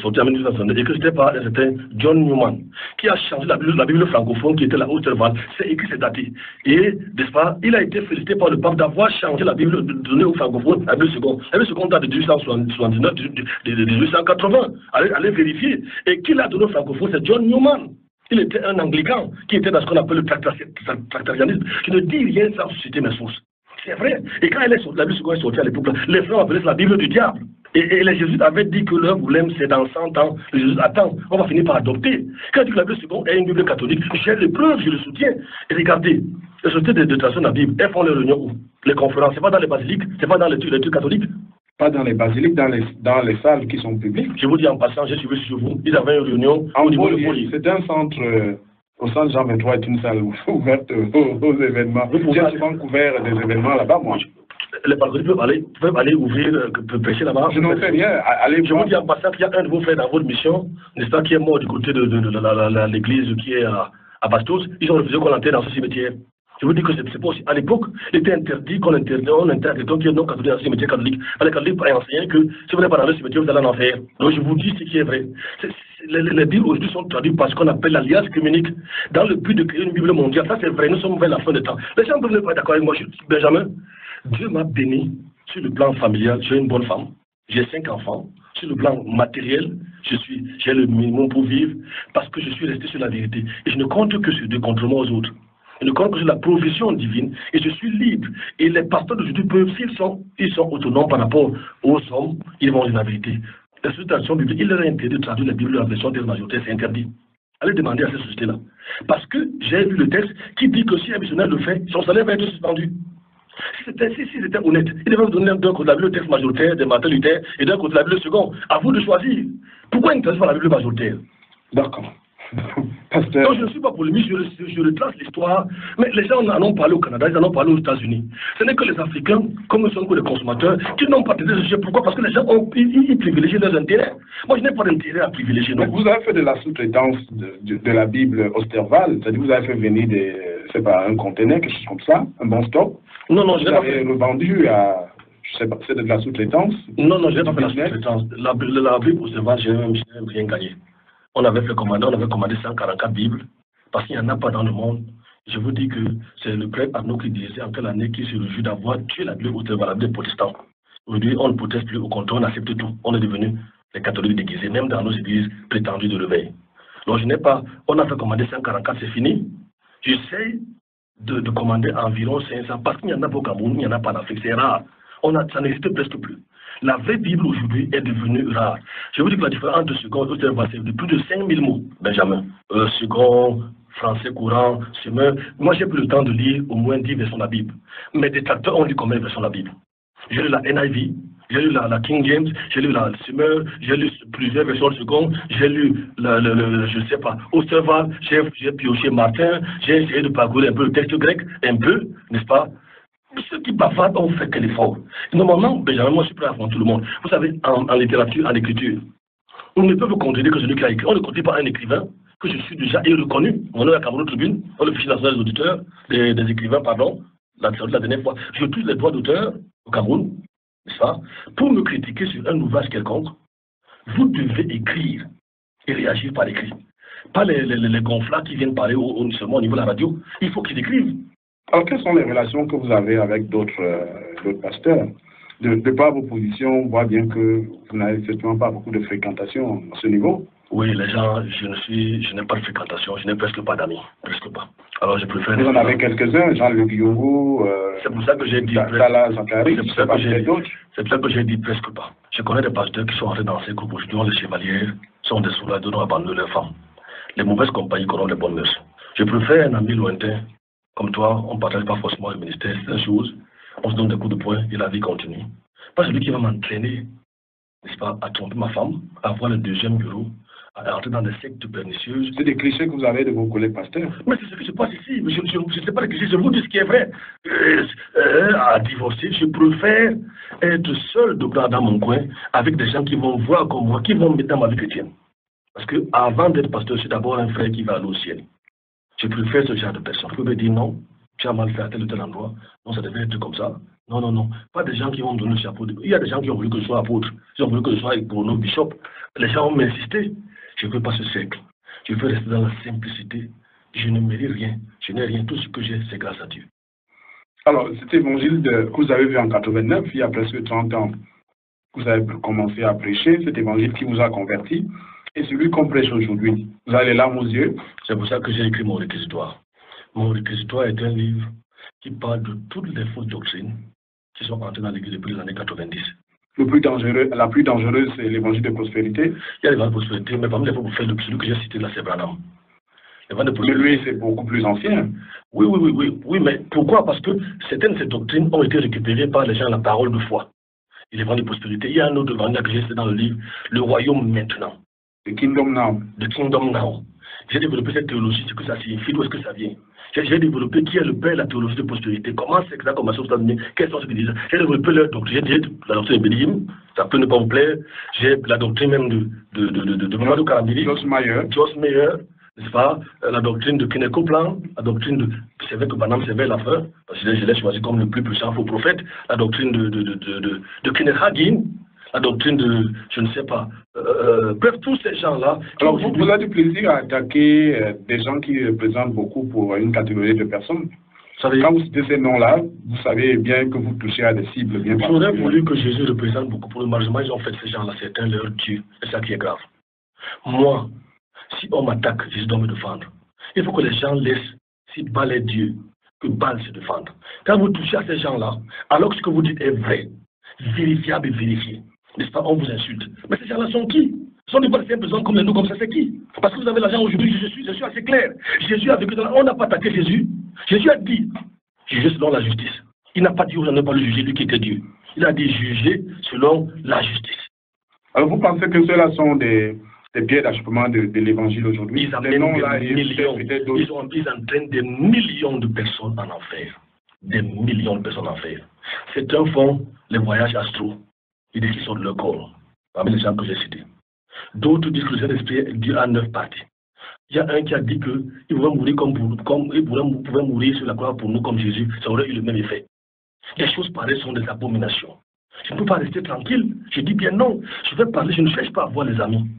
sorti en 1879, et que c'était par un certain John Newman, qui a changé la Bible francophone, qui était la Haute-Servale, c'est écrit, c'est daté. Et, n'est-ce pas, il a été félicité par le pape d'avoir changé la Bible, donnée aux francophones, la Bible seconde. La Bible seconde date de 1879, de 1880. Allez vérifier. Et qui l'a donné aux francophones, c'est John Newman. Il était un anglican qui était dans ce qu'on appelle le tractarianisme. Je ne dis rien sans susciter mes sources. C'est vrai. Et quand la Bible seconde est sortie à l'époque, les frères appelaient ça la Bible du diable. Et les jésuites avaient dit que leur problème, c'est dans 100 ans. Les jésuites attendent, on va finir par adopter. Quand je dis que la Bible seconde est une Bible catholique, j'ai les preuves, je le soutiens. Et regardez, les sociétés de traduction de la Bible, elles font les réunions où? Les conférences, c'est pas dans les basiliques, c'est pas dans les trucs catholiques. Pas dans les basiliques, dans les salles qui sont publiques. Je vous dis en passant, j'ai suivi sur vous, ils avaient une réunion au niveau de Poli. C'est un centre, au centre Jean 23 est une salle ouverte aux événements. J'ai souvent couvert des événements là-bas, moi. Les partenaires peuvent aller ouvrir, peuvent pêcher là-bas. Je n'en sais rien. Allez je vous dis en passant qu'il y a un de vos frères dans votre mission, n'est-ce pas, qui est mort du côté de l'église qui est à Bastos. Ils ont refusé qu'on l'enterre dans ce cimetière. Je vous dis que c'est pas aussi. À l'époque, il était interdit qu'on enterre quelqu'un qui est non catholique dans le cimetière catholique. Les catholiques enseignaient que si vous n'êtes pas dans le cimetière, vous allez en enfer. Donc je vous dis ce qui est vrai. Les Bibles aujourd'hui sont traduites par ce qu'on appelle l'alliance communique, dans le but de créer une Bible mondiale. Ça c'est vrai, nous sommes vers la fin des temps. Les gens ne peuvent pas être d'accord avec moi, Benjamin. Dieu m'a béni sur le plan familial, j'ai une bonne femme, j'ai 5 enfants. Sur le plan matériel, j'ai le minimum pour vivre parce que je suis resté sur la vérité. Et je ne compte que sur Dieu, contrairement aux autres. Je ne compte que sur la provision divine et je suis libre. Et les pasteurs d'aujourd'hui peuvent, ils sont autonomes par rapport aux hommes, ils vont dire la vérité. La situation biblique, il leur est interdit de traduire la Bible dans la version des majoritaires, c'est interdit. Allez demander à ces sociétés-là. Parce que j'ai vu le texte qui dit que si un missionnaire le fait, son salaire va être suspendu. Si c'était honnête, il devait vous donner d'un côté de la Bible le texte majoritaire de Martin Luther et d'un côté de la Bible le second. À vous de choisir. Pourquoi il ne traduit pas la Bible majoritaire? D'accord. Non, je ne suis pas polémique, je retrace l'histoire, mais les gens en ont parlé au Canada, ils en ont parlé aux États-Unis. Ce n'est que les Africains, comme nous sommes que les consommateurs, qui n'ont pas traité ce sujet. Pourquoi? Parce que les gens ils privilégient leurs intérêts. Moi, je n'ai pas d'intérêt à privilégier. Mais vous avez fait de la sous-traitance de la Bible Osterval, c'est-à-dire vous avez fait venir un conteneur, quelque chose comme ça, un bon stock. Non, je n'ai pas fait. Vous avez revendu à, je sais pas, c'est de la sous-traitance? Non, je n'ai pas fait la sous-traitance. La Bible Osterval, je n'ai rien gagné. on avait commandé 144 Bibles, parce qu'il n'y en a pas dans le monde. Je vous dis que c'est le prêtre Arnaud qui disait en quelle année qu'il se réjouit d'avoir tué la Bible des protestants. Aujourd'hui, on ne proteste plus, au contraire, on accepte tout. On est devenu les catholiques déguisés, même dans nos églises prétendues de réveil. Donc je n'ai pas, on a fait commander 144, c'est fini. J'essaie de commander environ 500, parce qu'il n'y en a pas au Cameroun, il n'y en a pas en Afrique, c'est rare. Ça n'existe presque plus. La vraie Bible aujourd'hui est devenue rare. Je vous dis que la différence entre second et auteur, c'est de plus de 5000 mots, Benjamin. Second, français courant, semeur. Moi, j'ai pris le temps de lire au moins 10 versions de la Bible. Mes détracteurs ont lu combien de versions de la Bible? J'ai lu la NIV, j'ai lu la King James, j'ai lu la semeur, j'ai lu plusieurs versions de second, j'ai lu je ne sais pas, Osterval, j'ai pioché Martin, j'ai essayé de parcourir un peu le texte grec, un peu, n'est-ce pas? Ceux qui bavardent ont fait quel effort. Normalement, Benjamin, moi je suis prêt à affronter tout le monde. Vous savez, en littérature, en écriture, on ne peut vous condamner que celui qui a écrit. On ne contredit pas un écrivain que je suis déjà reconnu. On est à la Cameroun Tribune, on le fichier national des auditeurs, des écrivains, pardon, la dernière fois. Je touche les droits d'auteur au Cameroun, n'est-ce pas? Pour me critiquer sur un ouvrage quelconque, vous devez écrire et réagir par l'écrit. Pas les gonflats qui viennent parler seulement au niveau de la radio. Il faut qu'ils écrivent. Alors, quelles sont les relations que vous avez avec d'autres pasteurs? De par vos positions, on voit bien que vous n'avez certainement pas beaucoup de fréquentation à ce niveau. Oui, les gens, je n'ai pas de fréquentation, je n'ai presque pas d'amis, presque pas. Alors je préfère... Vous en avez quelques-uns, Jean Le Guillaume, c'est pour ça que j'ai dit... C'est pour ça que j'ai dit presque pas. Je connais des pasteurs qui sont entrés dans ces groupes aujourd'hui, les chevaliers sont des soldats de nos abandonnés leurs femmes. Les mauvaises compagnies connaissent les bonnes mœurs. Je préfère un ami lointain, comme toi, on ne partage pas forcément le ministère, c'est une chose, on se donne des coups de poing et la vie continue. Pas celui qui va m'entraîner, n'est-ce pas, à tromper ma femme, à avoir le deuxième bureau, à entrer dans des sectes pernicieuses. C'est des clichés que vous avez de vos collègues pasteurs. Mais c'est ce qui se passe ici. Mais je ne sais pas les clichés, je vous dis ce qui est vrai. À divorcer, je préfère être seul dans mon coin avec des gens qui vont voir comme moi, qui vont me mettre dans ma vie chrétienne. Parce que avant d'être pasteur, c'est d'abord un frère qui va aller au ciel. Je préfère ce genre de personnes. Vous pouvez dire non, tu as mal fait à tel ou tel endroit. Non, ça devait être comme ça. Non, non, non. Pas des gens qui vont me donner le chapeau. Il y a des gens qui ont voulu que je sois apôtre. Ils ont voulu que je sois Bruno Bishop. Les gens ont insisté. Je ne veux pas ce cercle. Je veux rester dans la simplicité. Je ne mérite rien. Je n'ai rien. Tout ce que j'ai, c'est grâce à Dieu. Alors, cet évangile que vous avez vu en 89, il y a presque 30 ans, vous avez commencé à prêcher, cet évangile qui vous a converti, et celui qu'on prêche aujourd'hui. Vous avez les larmes aux yeux. C'est pour ça que j'ai écrit mon réquisitoire. Mon réquisitoire est un livre qui parle de toutes les fausses doctrines qui sont entrées dans l'Église depuis les années 90. La plus dangereuse, c'est l'évangile de prospérité. Il y a l'évangile de prospérité, mais parmi les faux prophètes, celui que j'ai cité là, c'est Branham. Mais lui, c'est beaucoup plus ancien. Oui, mais pourquoi? Parce que certaines de ces doctrines ont été récupérées par les gens à la parole de foi. Et l'évangile de prospérité, il y a un autre évangile que j'ai cité dans le livre, le royaume maintenant. The Kingdom Now. The Kingdom Now. J'ai développé cette théologie, ce que ça signifie, d'où est-ce que ça vient. J'ai développé qui est le père de la théologie de prospérité, comment c'est que ça a commencé aux États-Unis, quels sont ceux qui disent. J'ai développé leur doctrine, j'ai la doctrine de Bélim, ça peut ne pas vous plaire, j'ai la doctrine même de Mamadou Karambili, Joss Meyer, n'est-ce pas, la doctrine de Kenneth Copeland, la doctrine de, c'est vrai que Branham c'est vers la fin, parce que je l'ai choisi comme le plus puissant faux prophète, la doctrine de Kenneth Hagin, la doctrine de, je ne sais pas, bref, tous ces gens-là. Alors, vous avez du plaisir à attaquer des gens qui représentent beaucoup pour une catégorie de personnes. Quand vous citez ces noms-là, vous savez bien que vous touchez à des cibles bien particulières. J'aurais voulu que Jésus représente beaucoup pour le malheureusement, ils ont fait ces gens-là, certains leur Dieu. C'est ça qui est grave. Moi, si on m'attaque, Jésus doit me défendre. Il faut que les gens laissent, si Baal est Dieu, que Baal se défende. Quand vous touchez à ces gens-là, alors que ce que vous dites est vrai, vérifiable et vérifié, n'est-ce pas, on vous insulte. Mais ces gens-là sont qui? Sont des simples personnes comme nous, comme ça, c'est qui? Parce que vous avez l'argent aujourd'hui, je suis assez clair. Jésus a vécu dans on n'a pas attaqué Jésus. Jésus a dit, juger selon la justice. Il n'a pas dit, vous n'allez pas le juger, lui qui était Dieu. Il a dit, juger selon la justice. Alors vous pensez que ceux-là sont des pierres d'achoppement de l'évangile aujourd'hui? Ils amènent des millions. Ils entraînent des millions de personnes en enfer. Des millions de personnes en enfer. C'est un fond, les voyages astro. Ils disent qu'ils sont de leur corps, parmi les gens que j'ai cités. D'autres disent que le Saint-Esprit Dieu a 9 parties. Il y a un qui a dit qu'il pouvait mourir il pouvait mourir sur la croix pour nous comme Jésus, ça aurait eu le même effet. Les choses pareilles sont des abominations. Je ne peux pas rester tranquille. Je dis bien non. Je vais parler, je ne cherche pas à voir les amis.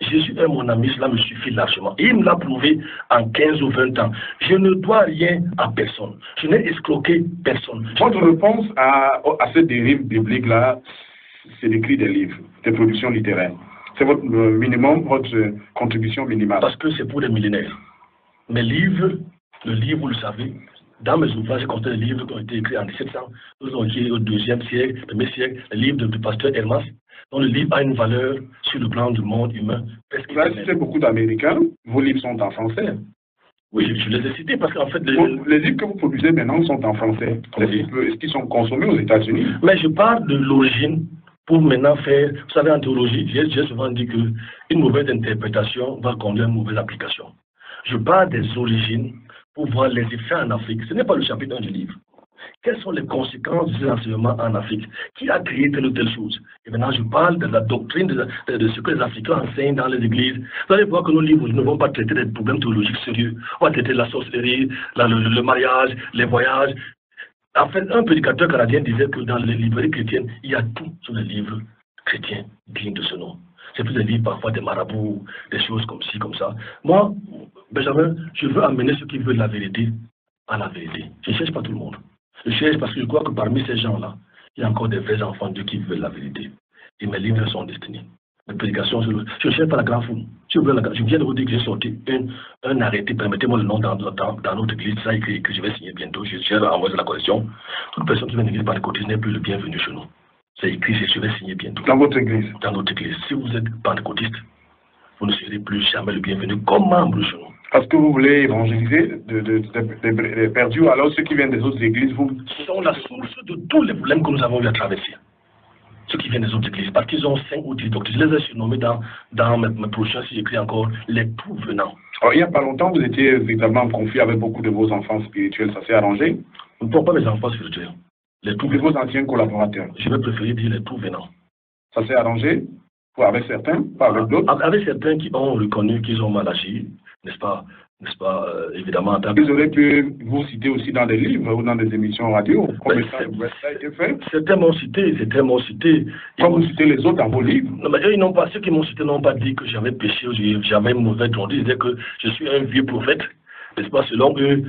Jésus est mon ami, cela me suffit largement. Et il me l'a prouvé en 15 ou 20 ans. Je ne dois rien à personne. Je n'ai escroqué personne. Votre réponse à cette dérive biblique-là, c'est d'écrire des livres, des productions littéraires. C'est votre minimum, votre contribution minimale. Parce que c'est pour les millénaires. Mes livres, le livre, vous le savez, dans mes ouvrages, j'ai compté les livres qui ont été écrits en 1700, nous ont été au 2e siècle, 1er siècle, les livres du pasteur Hermas, dont le livre a une valeur sur le plan du monde humain. Vous avez cité beaucoup d'Américains, vos livres sont en français. Oui, je les ai cités parce qu'en fait... Les livres que vous produisez maintenant sont en français. Est-ce qu'ils sont consommés aux États-Unis? Mais je parle de l'origine pour maintenant faire... Vous savez, en théologie, j'ai souvent dit qu'une mauvaise interprétation va conduire à une mauvaise application. Je parle des origines pour voir les effets en Afrique. Ce n'est pas le chapitre 1 du livre. Quelles sont les conséquences de ces enseignements en Afrique? Qui a créé telle ou telle chose? Et maintenant, je parle de la doctrine, de ce que les Africains enseignent dans les églises. Vous allez voir que nos livres ne vont pas traiter des problèmes théologiques sérieux. On va traiter la sorcellerie, le mariage, les voyages. En fait, un prédicateur canadien disait que dans les librairies chrétiennes, il y a tout sur les livres chrétiens dignes de ce nom. C'est plus des livres, parfois des marabouts, des choses comme ci, comme ça. Moi, Benjamin, je veux amener ceux qui veulent la vérité à la vérité. Je ne cherche pas tout le monde. Je cherche parce que je crois que parmi ces gens-là, il y a encore des vrais enfants de Dieu qui veulent la vérité. Et mes livres sont destinés. Mes prédications, je ne cherche pas la grande foule. Je viens de vous dire que j'ai sorti un arrêté, permettez-moi le nom dans notre église, ça écrit que je vais signer bientôt. Je vais envoyer la collection. Toute personne qui vient de l'église pentecôtiste n'est plus le bienvenu chez nous. C'est écrit, je vais signer bientôt. Dans votre église? Dans notre église. Si vous êtes pentecôtiste, vous ne serez plus jamais le bienvenu comme membre chez nous. Parce que vous voulez évangéliser des perdus, alors ceux qui viennent des autres églises, vous... sont la source de tous les problèmes que nous avons eu à traverser. Ceux qui viennent des autres églises, parce qu'ils ont 5 ou 10 doctrines. Je les ai surnommés dans mes prochains, si j'écris encore, les tout venants. Alors, il n'y a pas longtemps, vous étiez véritablement en conflit avec beaucoup de vos enfants spirituels. Ça s'est arrangé? Nous ne parlons pas mes enfants spirituels. Les tout venants. Vos anciens collaborateurs? Je vais préférer dire les tout venants. Ça s'est arrangé? Avec certains, pas avec d'autres? Avec certains qui ont reconnu qu'ils ont mal agi, n'est-ce pas, évidemment. Vous aurez pu vous citer aussi dans des livres ou dans des émissions radio. Comme ça a été fait? Certains m'ont cité. Comme vous citez les autres dans vos livres? Non, mais eux, ceux qui m'ont cité n'ont pas dit que j'avais péché ou j'avais une mauvaise onde. Ils disaient que je suis un vieux prophète. N'est-ce pas, selon eux,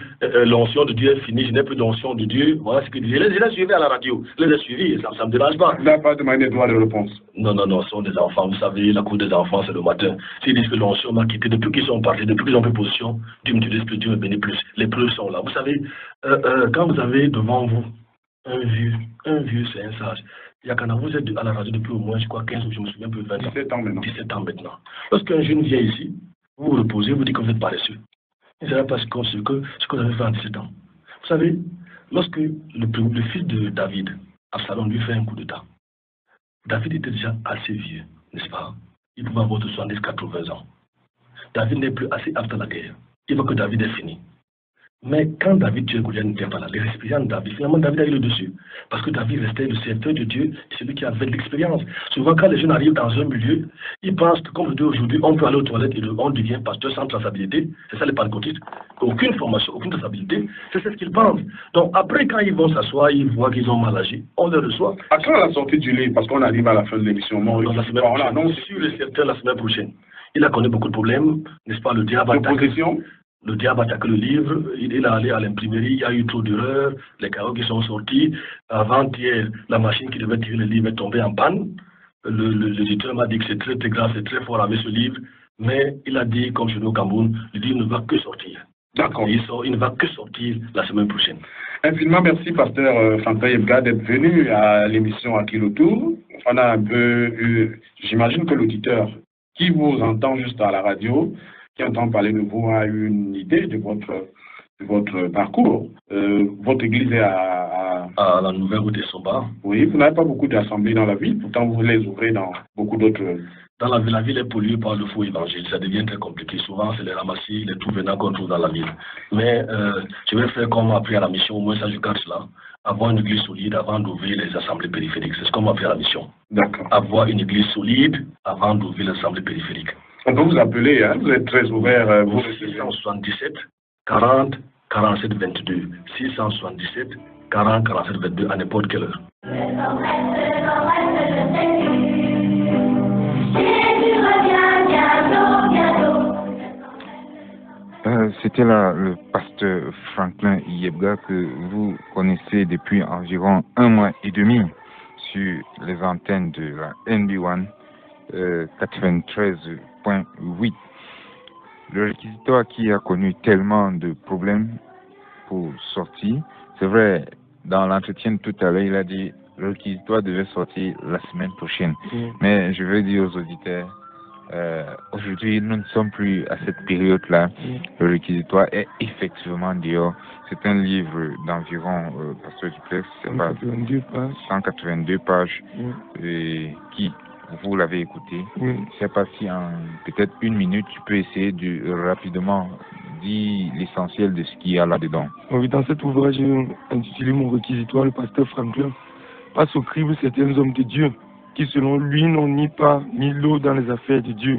l'onction de Dieu est finie, je n'ai plus d'onction de Dieu. Voilà ce qu'ils disaient. Je les ai suivis à la radio. Je les ai suivis, ça ne me dérange pas. Vous n'avez pas demandé droit de réponse? Non, ce sont des enfants. Vous savez, la cour des enfants, c'est le matin. S'ils disent que l'onction m'a quitté, depuis qu'ils sont partis, depuis qu'ils ont pris position, Dieu me dit que Dieu me bénit plus. Les preuves sont là. Vous savez, quand vous avez devant vous un vieux, c'est un sage. Il y a quand vous êtes à la radio depuis au moins, je crois, 15 ou je me souviens plus, 20 ans. 17 ans maintenant. 17 ans maintenant. Lorsqu'un jeune vient ici, vous vous reposez, vous dites que vous êtes paresseux. Ils ne savent pas ce que vous avez fait en 17 ans. Vous savez, lorsque le fils de David, Absalom, lui fait un coup d'État, David était déjà assez vieux, n'est-ce pas? Il pouvait avoir de 70-80 ans. David n'est plus assez apte à la guerre. Il voit que David est fini. Mais quand David tue Goliath, n'était pas là. Les expériences de David, finalement, David a eu le dessus. Parce que David restait le serviteur de Dieu, celui qui avait de l'expérience. Souvent, quand les jeunes arrivent dans un milieu, ils pensent que, comme je dis aujourd'hui, on peut aller aux toilettes et on devient pasteur sans traçabilité. C'est ça les pentecôtistes. Aucune formation, aucune traçabilité. C'est ce qu'ils pensent. Donc, après, quand ils vont s'asseoir, ils voient qu'ils ont mal agi. On les reçoit. À quand la sortie du livre? Parce qu'on arrive à la fin de l'émission. La semaine prochaine. Sûr et certain, la semaine prochaine. Il a connu beaucoup de problèmes, n'est-ce pas? Le diable a attaqué le livre, il est allé à l'imprimerie, il y a eu trop d'erreurs, les carreaux qui sont sortis. Avant-hier, la machine qui devait tirer le livre est tombée en panne. L'éditeur m'a dit que c'est très très grave, c'est très fort avec ce livre, mais il a dit, comme chez nous au Cameroun, le livre ne va que sortir. D'accord. Il ne va que sortir la semaine prochaine. Infiniment merci, pasteur Fanta Yebga, d'être venu à l'émission Aki le Tour. On a un peu eu, j'imagine que l'auditeur qui vous entend juste à la radio, qui entend parler de vous, a eu une idée de votre parcours. Votre église est à la nouvelle route des Somba. Oui, vous n'avez pas beaucoup d'assemblées dans la ville, pourtant vous les ouvrez dans beaucoup d'autres... Dans la ville est polluée par le faux évangile, ça devient très compliqué. Souvent, c'est les ramassis, les tout venants qu'on trouve dans la ville. Mais je vais faire comme on m'a appris à la mission, au moins ça je garde cela. Avoir une église solide avant d'ouvrir les assemblées périphériques. C'est ce qu'on m'a appris à la mission. D'accord. Avoir une église solide avant d'ouvrir les assemblées périphériques. On peut vous appeler, hein? Vous êtes très ouvert. Vous 677 40 47 22. 677 40 47 22 à n'importe quelle heure. c'était là le pasteur Franklin Yebga que vous connaissez depuis environ 1 mois et demi sur les antennes de la NB1 93.8. Le réquisitoire qui a connu tellement de problèmes pour sortir, c'est vrai, dans l'entretien tout à l'heure, il a dit le réquisitoire devait sortir la semaine prochaine. Mais je veux dire aux auditeurs, aujourd'hui, nous ne sommes plus à cette période-là. Le réquisitoire est effectivement dehors. C'est un livre d'environ, Pasteur Duplex, c'est pas 182 pages, qui, vous l'avez écouté. C'est pas si en peut-être 1 minute, tu peux essayer de rapidement dire l'essentiel de ce qu'il y a là-dedans. Oui, dans cet ouvrage intitulé Mon réquisitoire, le pasteur Franklin passe au crible certains hommes de Dieu qui, selon lui, n'ont ni pas ni l'eau dans les affaires de Dieu.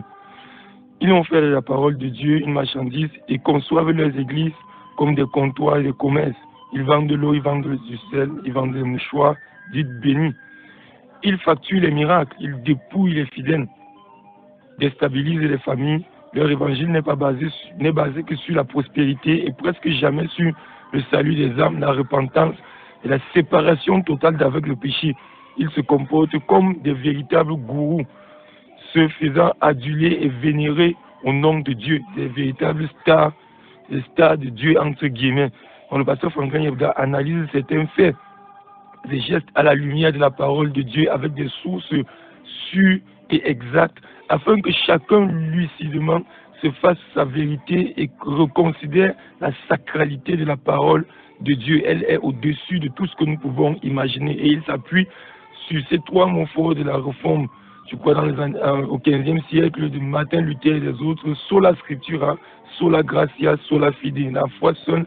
Ils ont fait de la parole de Dieu une marchandise et conçoivent leurs églises comme des comptoirs et des commerces. Ils vendent de l'eau, ils vendent du sel, ils vendent des mouchoirs, dites bénis. Ils facturent les miracles, ils dépouillent les fidèles, déstabilisent les familles. Leur évangile n'est basé que sur la prospérité et presque jamais sur le salut des âmes, la repentance et la séparation totale d'avec le péché. Ils se comportent comme des véritables gourous, se faisant aduler et vénérer au nom de Dieu, des véritables stars, des stars de Dieu entre guillemets. Le pasteur Franklin Yebga analyse certains faits, des gestes à la lumière de la parole de Dieu avec des sources sûres et exactes, afin que chacun lucidement se fasse sa vérité et reconsidère la sacralité de la parole de Dieu. Elle est au-dessus de tout ce que nous pouvons imaginer. Et il s'appuie sur ces 3 mots forts de la réforme, je crois au XVe siècle, de Martin Luther et des autres: sola scriptura, sola gratia, sola fide. La foi seule,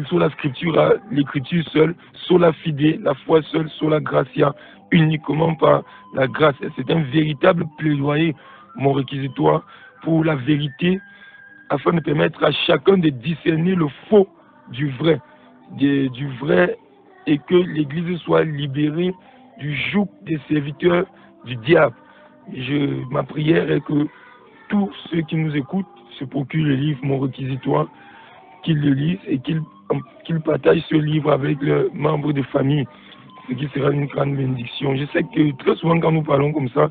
sola scriptura, l'écriture seule, sola fide, la foi seule, sola gratia, uniquement par la grâce. C'est un véritable plaidoyer, mon réquisitoire, pour la vérité, afin de permettre à chacun de discerner le faux du vrai, et que l'Église soit libérée du joug des serviteurs du diable. Ma prière est que tous ceux qui nous écoutent se procurent le livre Mon réquisitoire, qu'ils le lisent et qu'ils partagent ce livre avec leurs membres de famille, ce qui sera une grande bénédiction. Je sais que très souvent quand nous parlons comme ça,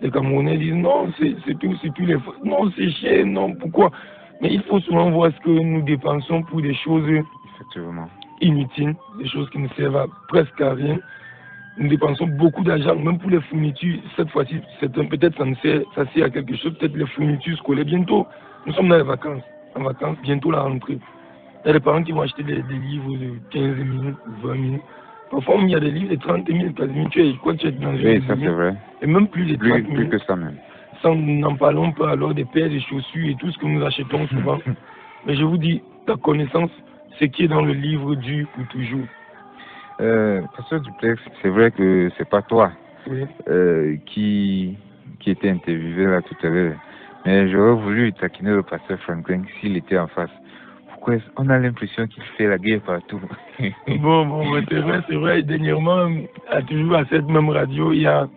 les Camerounais disent non, c'est plus les frères, non, c'est cher, non, pourquoi? Mais il faut souvent voir ce que nous dépensons pour des choses inutiles, des choses qui ne servent presque à rien. Nous dépensons beaucoup d'argent, même pour les fournitures. Cette fois-ci, peut-être ça sert à quelque chose, peut-être les fournitures scolaires. Bientôt, nous sommes dans les vacances. En vacances, bientôt la rentrée. Il y a des parents qui vont acheter des livres de 15 000, 20 000. Parfois, il y a des livres de 30 000, 15 000. Je crois que tu es dans oui, ça c'est vrai. Et même plus de 30 000. Plus que ça même. Sans n'en parlons pas alors des paires, des chaussures et tout ce que nous achetons souvent. Mais je vous dis, la connaissance, c'est qui est dans le livre dure pour toujours. Pasteur Duplex, c'est vrai que c'est pas toi qui était interviewé là tout à l'heure. Mais j'aurais voulu taquiner le pasteur Franklin s'il était en face. Pourquoi on a l'impression qu'il fait la guerre partout? Bon, c'est vrai. Dernièrement, toujours à cette même radio, il y a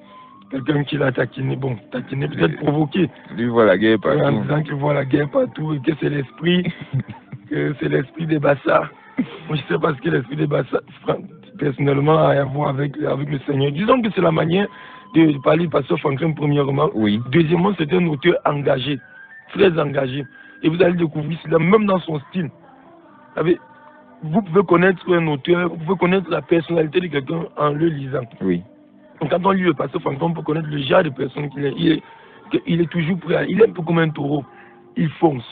quelqu'un qui l'a taquiné. Bon, taquiné, peut-être provoqué. Lui voit la guerre partout. En disant qu'il voit la guerre partout et que c'est l'esprit, des bassards. Moi, je sais pas ce que l'esprit des bassards, personnellement, a à voir avec le Seigneur. Disons que c'est la manière de parler du pasteur Franklin, premièrement. Oui. Deuxièmement, c'est un auteur engagé, très engagé. Et vous allez découvrir cela, même dans son style. Vous pouvez connaître un auteur, vous pouvez connaître la personnalité de quelqu'un en le lisant. Oui. Donc, quand on lit le pasteur Franklin, on peut connaître le genre de personne qu'il est. Il est toujours prêt. Il est un peu comme un taureau. Il fonce.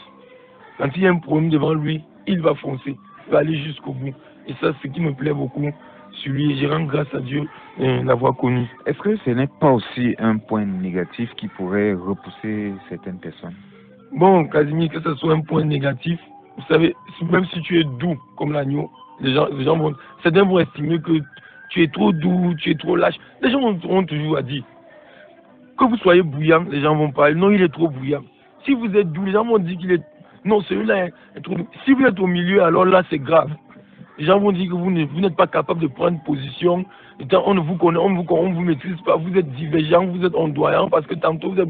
Quand il y a un problème devant lui, il va foncer. Il va aller jusqu'au bout. Et ça, c'est ce qui me plaît beaucoup sur lui. Et je rends grâce à Dieu de l'avoir connu. Est-ce que ce n'est pas aussi un point négatif qui pourrait repousser certaines personnes? Bon, Casimir, que ce soit un point négatif, vous savez, même si tu es doux comme l'agneau, certains vont estimer que tu es trop doux, tu es trop lâche. Les gens vont toujours à dire. Que vous soyez bouillant, les gens vont parler. Non, il est trop bouillant. Si vous êtes doux, les gens vont dire qu'il est... Non, celui-là est trop doux. Si vous êtes au milieu, alors là, c'est grave. Les gens vont dire que vous n'êtes pas capable de prendre position. On ne vous connaît, on vous maîtrise pas. Vous êtes divergent, vous êtes ondoyant parce que tantôt vous êtes...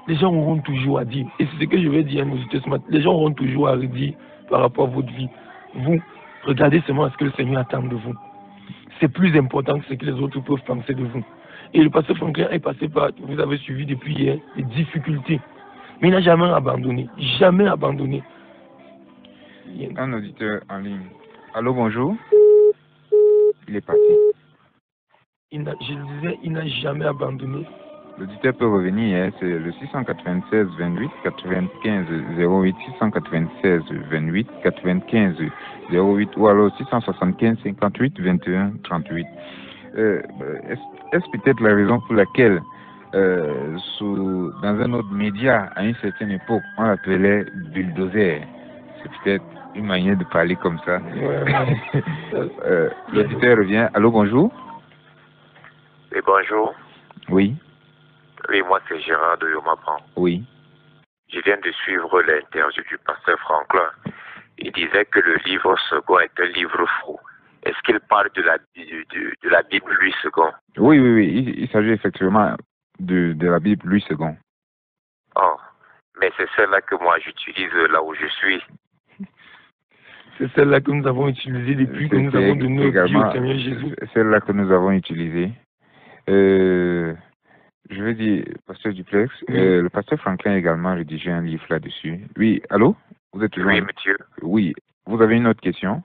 les gens auront toujours à dire. Et c'est ce que je vais dire à nos auditeurs ce matin. Les gens auront toujours à redire par rapport à votre vie. Vous, regardez seulement à ce que le Seigneur attend de vous. C'est plus important que ce que les autres peuvent penser de vous. Et le pasteur Franklin est passé par, vous avez suivi depuis hier, les difficultés. Mais il n'a jamais abandonné. Jamais abandonné. Un auditeur en ligne. Allô, bonjour. Il est parti. Je le disais, il n'a jamais abandonné. L'auditeur peut revenir, hein, c'est le 696 28 95 08, 696 28 95 08 ou alors 675 58 21 38. Est-ce peut-être la raison pour laquelle dans un autre média, à une certaine époque, on l'appelait bulldozer? C'est peut-être une manière de parler comme ça. L'auditeur revient. Allô, bonjour. Oui, bonjour. Oui. Oui, moi c'est Gérard de Yomapan. Oui. Je viens de suivre l'interview du pasteur Franklin. Il disait que le livre second est un livre faux. Est-ce qu'il parle de la Bible Louis II? Oui. Il s'agit effectivement de la Bible Louis II. Oh, mais c'est celle-là que moi j'utilise là où je suis. C'est celle-là que nous avons utilisée depuis que nous avons donné notre vie au Seigneur Jésus. C'est celle-là que nous avons utilisée. Je veux dire, pasteur Duplex, le pasteur Franklin a également rédigé un livre là-dessus. Oui, allô? Vous êtes toujours? Oui, monsieur. Oui. Vous avez une autre question?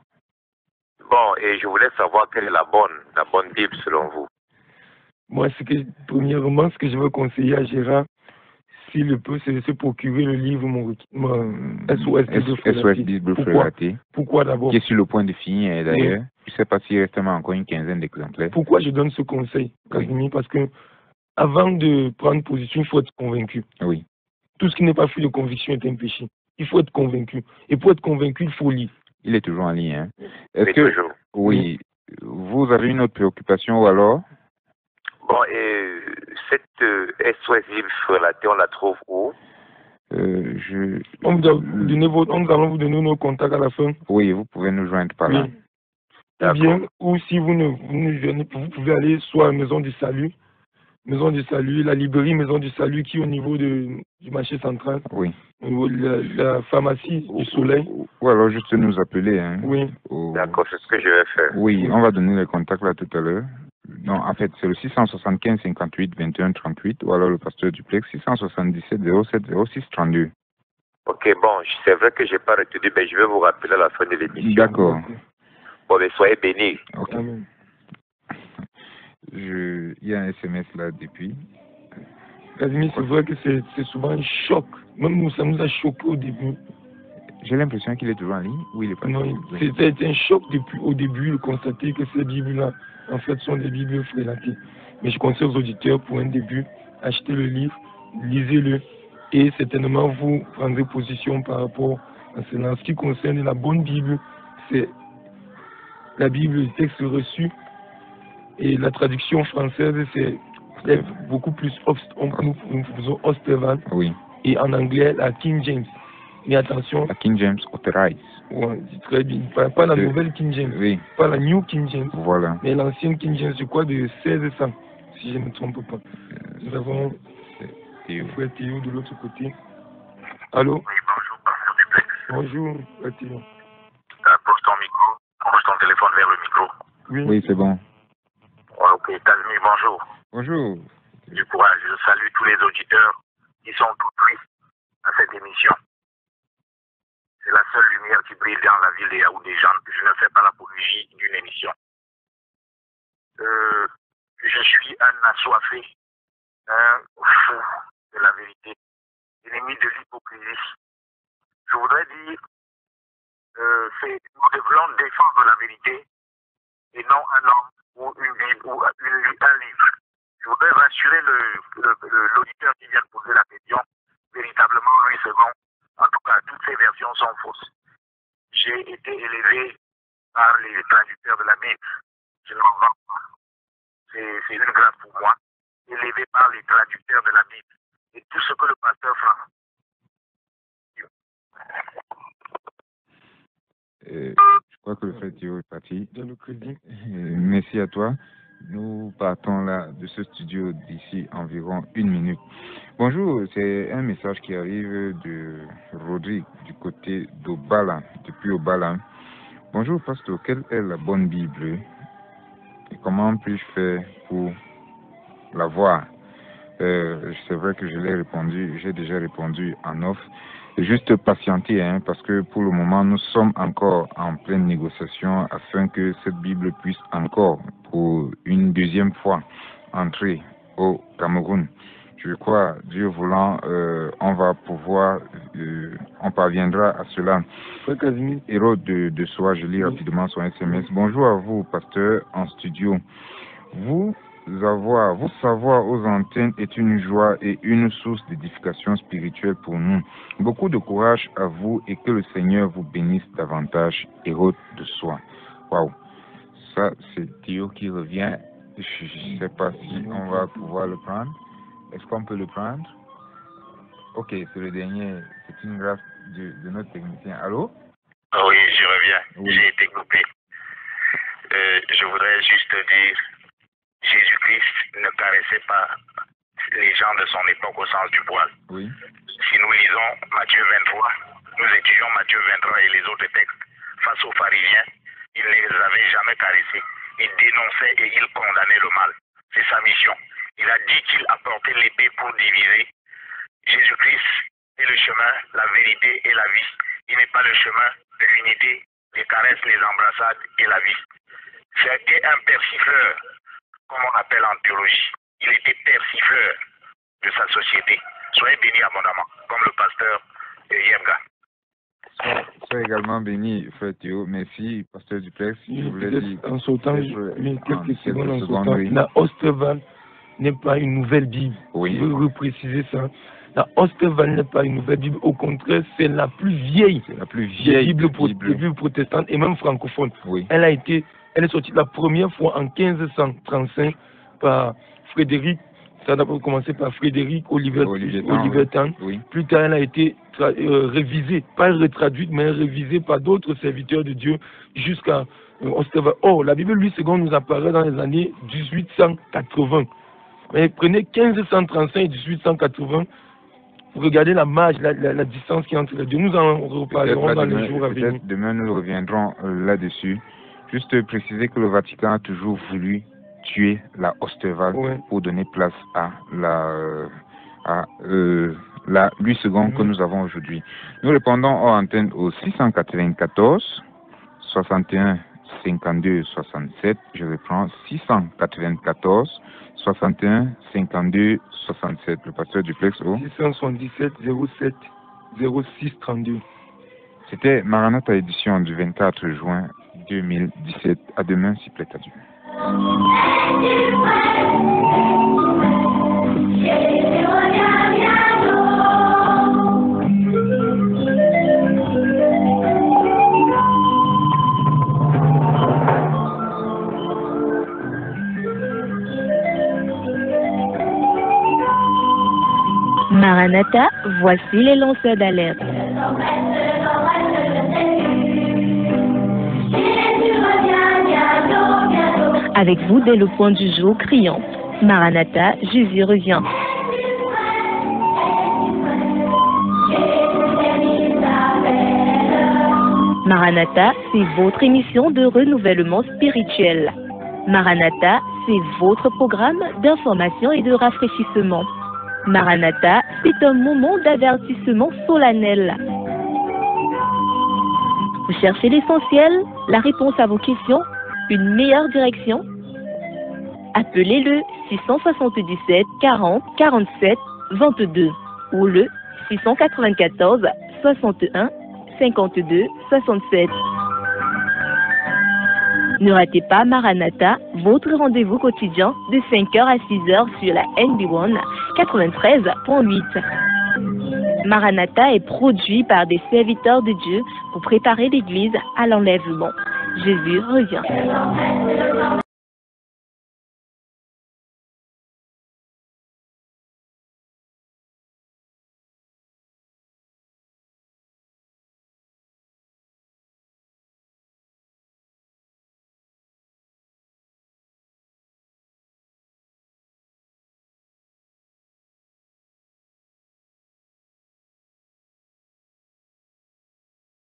Bon, et je voulais savoir quelle est la bonne Bible selon vous. Moi, premièrement, ce que je veux conseiller à Gérard, s'il peut, c'est de se procurer le livre SOS Bible Frélaté. Pourquoi d'abord? Qui est sur le point de finir d'ailleurs. Oui. Je ne sais pas s'il reste encore une quinzaine d'exemplaires. Pourquoi je donne ce conseil, Casimir? Parce que avant de prendre position, il faut être convaincu. Oui. Tout ce qui n'est pas fait de conviction est un péché. Il faut être convaincu. Et pour être convaincu, il faut lire. Il est toujours en ligne. Hein? Est-ce que toujours. Oui. Vous avez une autre préoccupation ou alors? Bon, et cette SOS Bible Frélaté, on la trouve où? On nous allons vous donner nos contacts à la fin. Oui, vous pouvez nous joindre par là. Ou bien, ou si vous nous venez, vous pouvez aller soit à la Maison du Salut, la librairie Maison du Salut qui est au niveau du marché central. Oui. Au niveau de la pharmacie du Soleil. Ou alors juste nous appeler. Hein, oui. D'accord, c'est ce que je vais faire. Oui, on va donner les contacts là tout à l'heure. Non, en fait, c'est le 675 58 21 38 ou alors le pasteur Duplex 677 07 06 32. Ok, bon, c'est vrai que je n'ai pas retenu, mais je vais vous rappeler à la fin de l'émission. D'accord. Bon, mais soyez bénis. Ok. Amen. Il y a un SMS là depuis. Casimir, c'est vrai que c'est souvent un choc. Même nous, ça nous a choqué au début. J'ai l'impression qu'il est toujours en ligne. Oui, il est pas. Non, c'était un choc au début de constater que ces Bibles-là, en fait, sont des Bibles frélatées. Mais je conseille aux auditeurs, pour un début, achetez le livre, lisez-le, et certainement vous prendrez position par rapport à cela. En ce qui concerne la bonne Bible, c'est la Bible, le texte reçu, et la traduction française, c'est beaucoup plus, nous faisons Osterval, oui. Et en anglais, la King James. Mais attention. La King James Authorized. Ouais, c'est très bien. Pas la nouvelle King James. Oui. Pas la New King James. Voilà. Mais l'ancienne King James, je crois, de 1600, si je ne me trompe pas. Nous avons frère Théo de l'autre côté. Allô? Oui, bonjour, pasteur Duplex. Bonjour, frère Théo. Approche ton micro. Approche ton téléphone vers le micro. Oui, c'est bon. Ouais, ok, Casimir, bonjour. Bonjour. Du courage. Je salue tous les auditeurs qui sont tout tristes à cette émission. C'est la seule lumière qui brille dans la ville de Yaoundé. Je ne fais pas l'apologie d'une émission. Je suis un assoiffé, un fou de la vérité, ennemi de l'hypocrisie. Je voudrais dire, nous devons défendre la vérité et non un homme ou une Bible ou un livre. Je voudrais rassurer l'auditeur qui vient de poser la question. Véritablement, Louis II, en tout cas, toutes ces versions sont fausses. J'ai été élevé par les traducteurs de la Bible. Je ne m'en vends pas. C'est une grâce pour moi. Élevé par les traducteurs de la Bible. Et tout ce que le pasteur je crois que le frère Théo est parti. Dans le crédit. Merci à toi. Nous partons là de ce studio d'ici environ 1 minute. Bonjour, c'est un message qui arrive de Rodrigue du côté d'Obala, depuis Obala. Bonjour, pasteur, quelle est la bonne Bible et comment puis-je faire pour la voir? C'est vrai que je l'ai répondu, j'ai déjà répondu en off. Juste patienter, hein, parce que pour le moment, nous sommes encore en pleine négociation afin que cette Bible puisse encore, pour une deuxième fois, entrer au Cameroun. Je crois, Dieu voulant, on va pouvoir, on parviendra à cela. Héros de soi, je lis rapidement son SMS. Bonjour à vous, pasteur, en studio. Vous savoir aux antennes est une joie et une source d'édification spirituelle pour nous. Beaucoup de courage à vous et que le Seigneur vous bénisse davantage, héros de soi. Waouh, ça c'est Théo qui revient. Je ne sais pas si on va pouvoir le prendre. Est-ce qu'on peut le prendre? Ok, c'est le dernier. C'est une grâce de notre technicien. Allô? Oui, je reviens. Oui. J'ai été coupé. Je voudrais juste dire, Jésus-Christ ne caressait pas les gens de son époque au sens du poil. Oui. Si nous lisons Matthieu 23, nous étudions Matthieu 23 et les autres textes face aux pharisiens, il ne les avait jamais caressés. Il dénonçait et il condamnait le mal. C'est sa mission. Il a dit qu'il apportait l'épée pour diviser. Jésus-Christ est le chemin, la vérité et la vie. Il n'est pas le chemin de l'unité, les caresses, les embrassades et la vie. C'était un persifleur, comme on appelle en théologie. Il était persifleur de sa société. Soyez bénis abondamment, comme le pasteur Yemga. Sois également béni, frère Théo. Merci, pasteur Duplex. Je voulais dire en sautant, quelques secondes en sautant, oui. La Osterval n'est pas une nouvelle Bible. Oui. Je veux repréciser ça. La Osterval n'est pas une nouvelle Bible. Au contraire, c'est la plus vieille. C'est la plus vieille Bible protestante et même francophone. Oui. Elle est sortie la première fois en 1535 par Frédéric. Ça a d'abord commencé par Frédéric Olivetan. Oui. Plus tard, elle a été révisée, pas retraduite, mais révisée par d'autres serviteurs de Dieu jusqu'à Osterval. Or, la Bible, lui, seconde, nous apparaît dans les années 1880. Mais prenez 1535 et 1880, vous regardez la marge, la distance qui est entre les deux. Nous en reparlerons dans les jours à venir. Demain, nous reviendrons là-dessus. Juste préciser que le Vatican a toujours voulu tuer la Osterval pour donner place à la Louis II que nous avons aujourd'hui. Nous répondons en antenne au 694 61 52 67. Je reprends 694 61 52 67. Le pasteur Duplex au 677 07 06 32. C'était Maranatha édition du 24 juin 2017. À demain, s'il plaît à Dieu. Maranatha, voici les lanceurs d'alerte. Avec vous dès le point du jour criant. Maranatha, Jésus revient. Maranatha, c'est votre émission de renouvellement spirituel. Maranatha, c'est votre programme d'information et de rafraîchissement. Maranatha, c'est un moment d'avertissement solennel. Vous cherchez l'essentiel, la réponse à vos questions, une meilleure direction? Appelez le 677 40 47 22 ou le 694 61 52 67. Ne ratez pas Maranatha, votre rendez-vous quotidien de 5h à 6h sur la NB1 93.8. Maranatha est produit par des serviteurs de Dieu pour préparer l'Église à l'enlèvement. Jésus revient.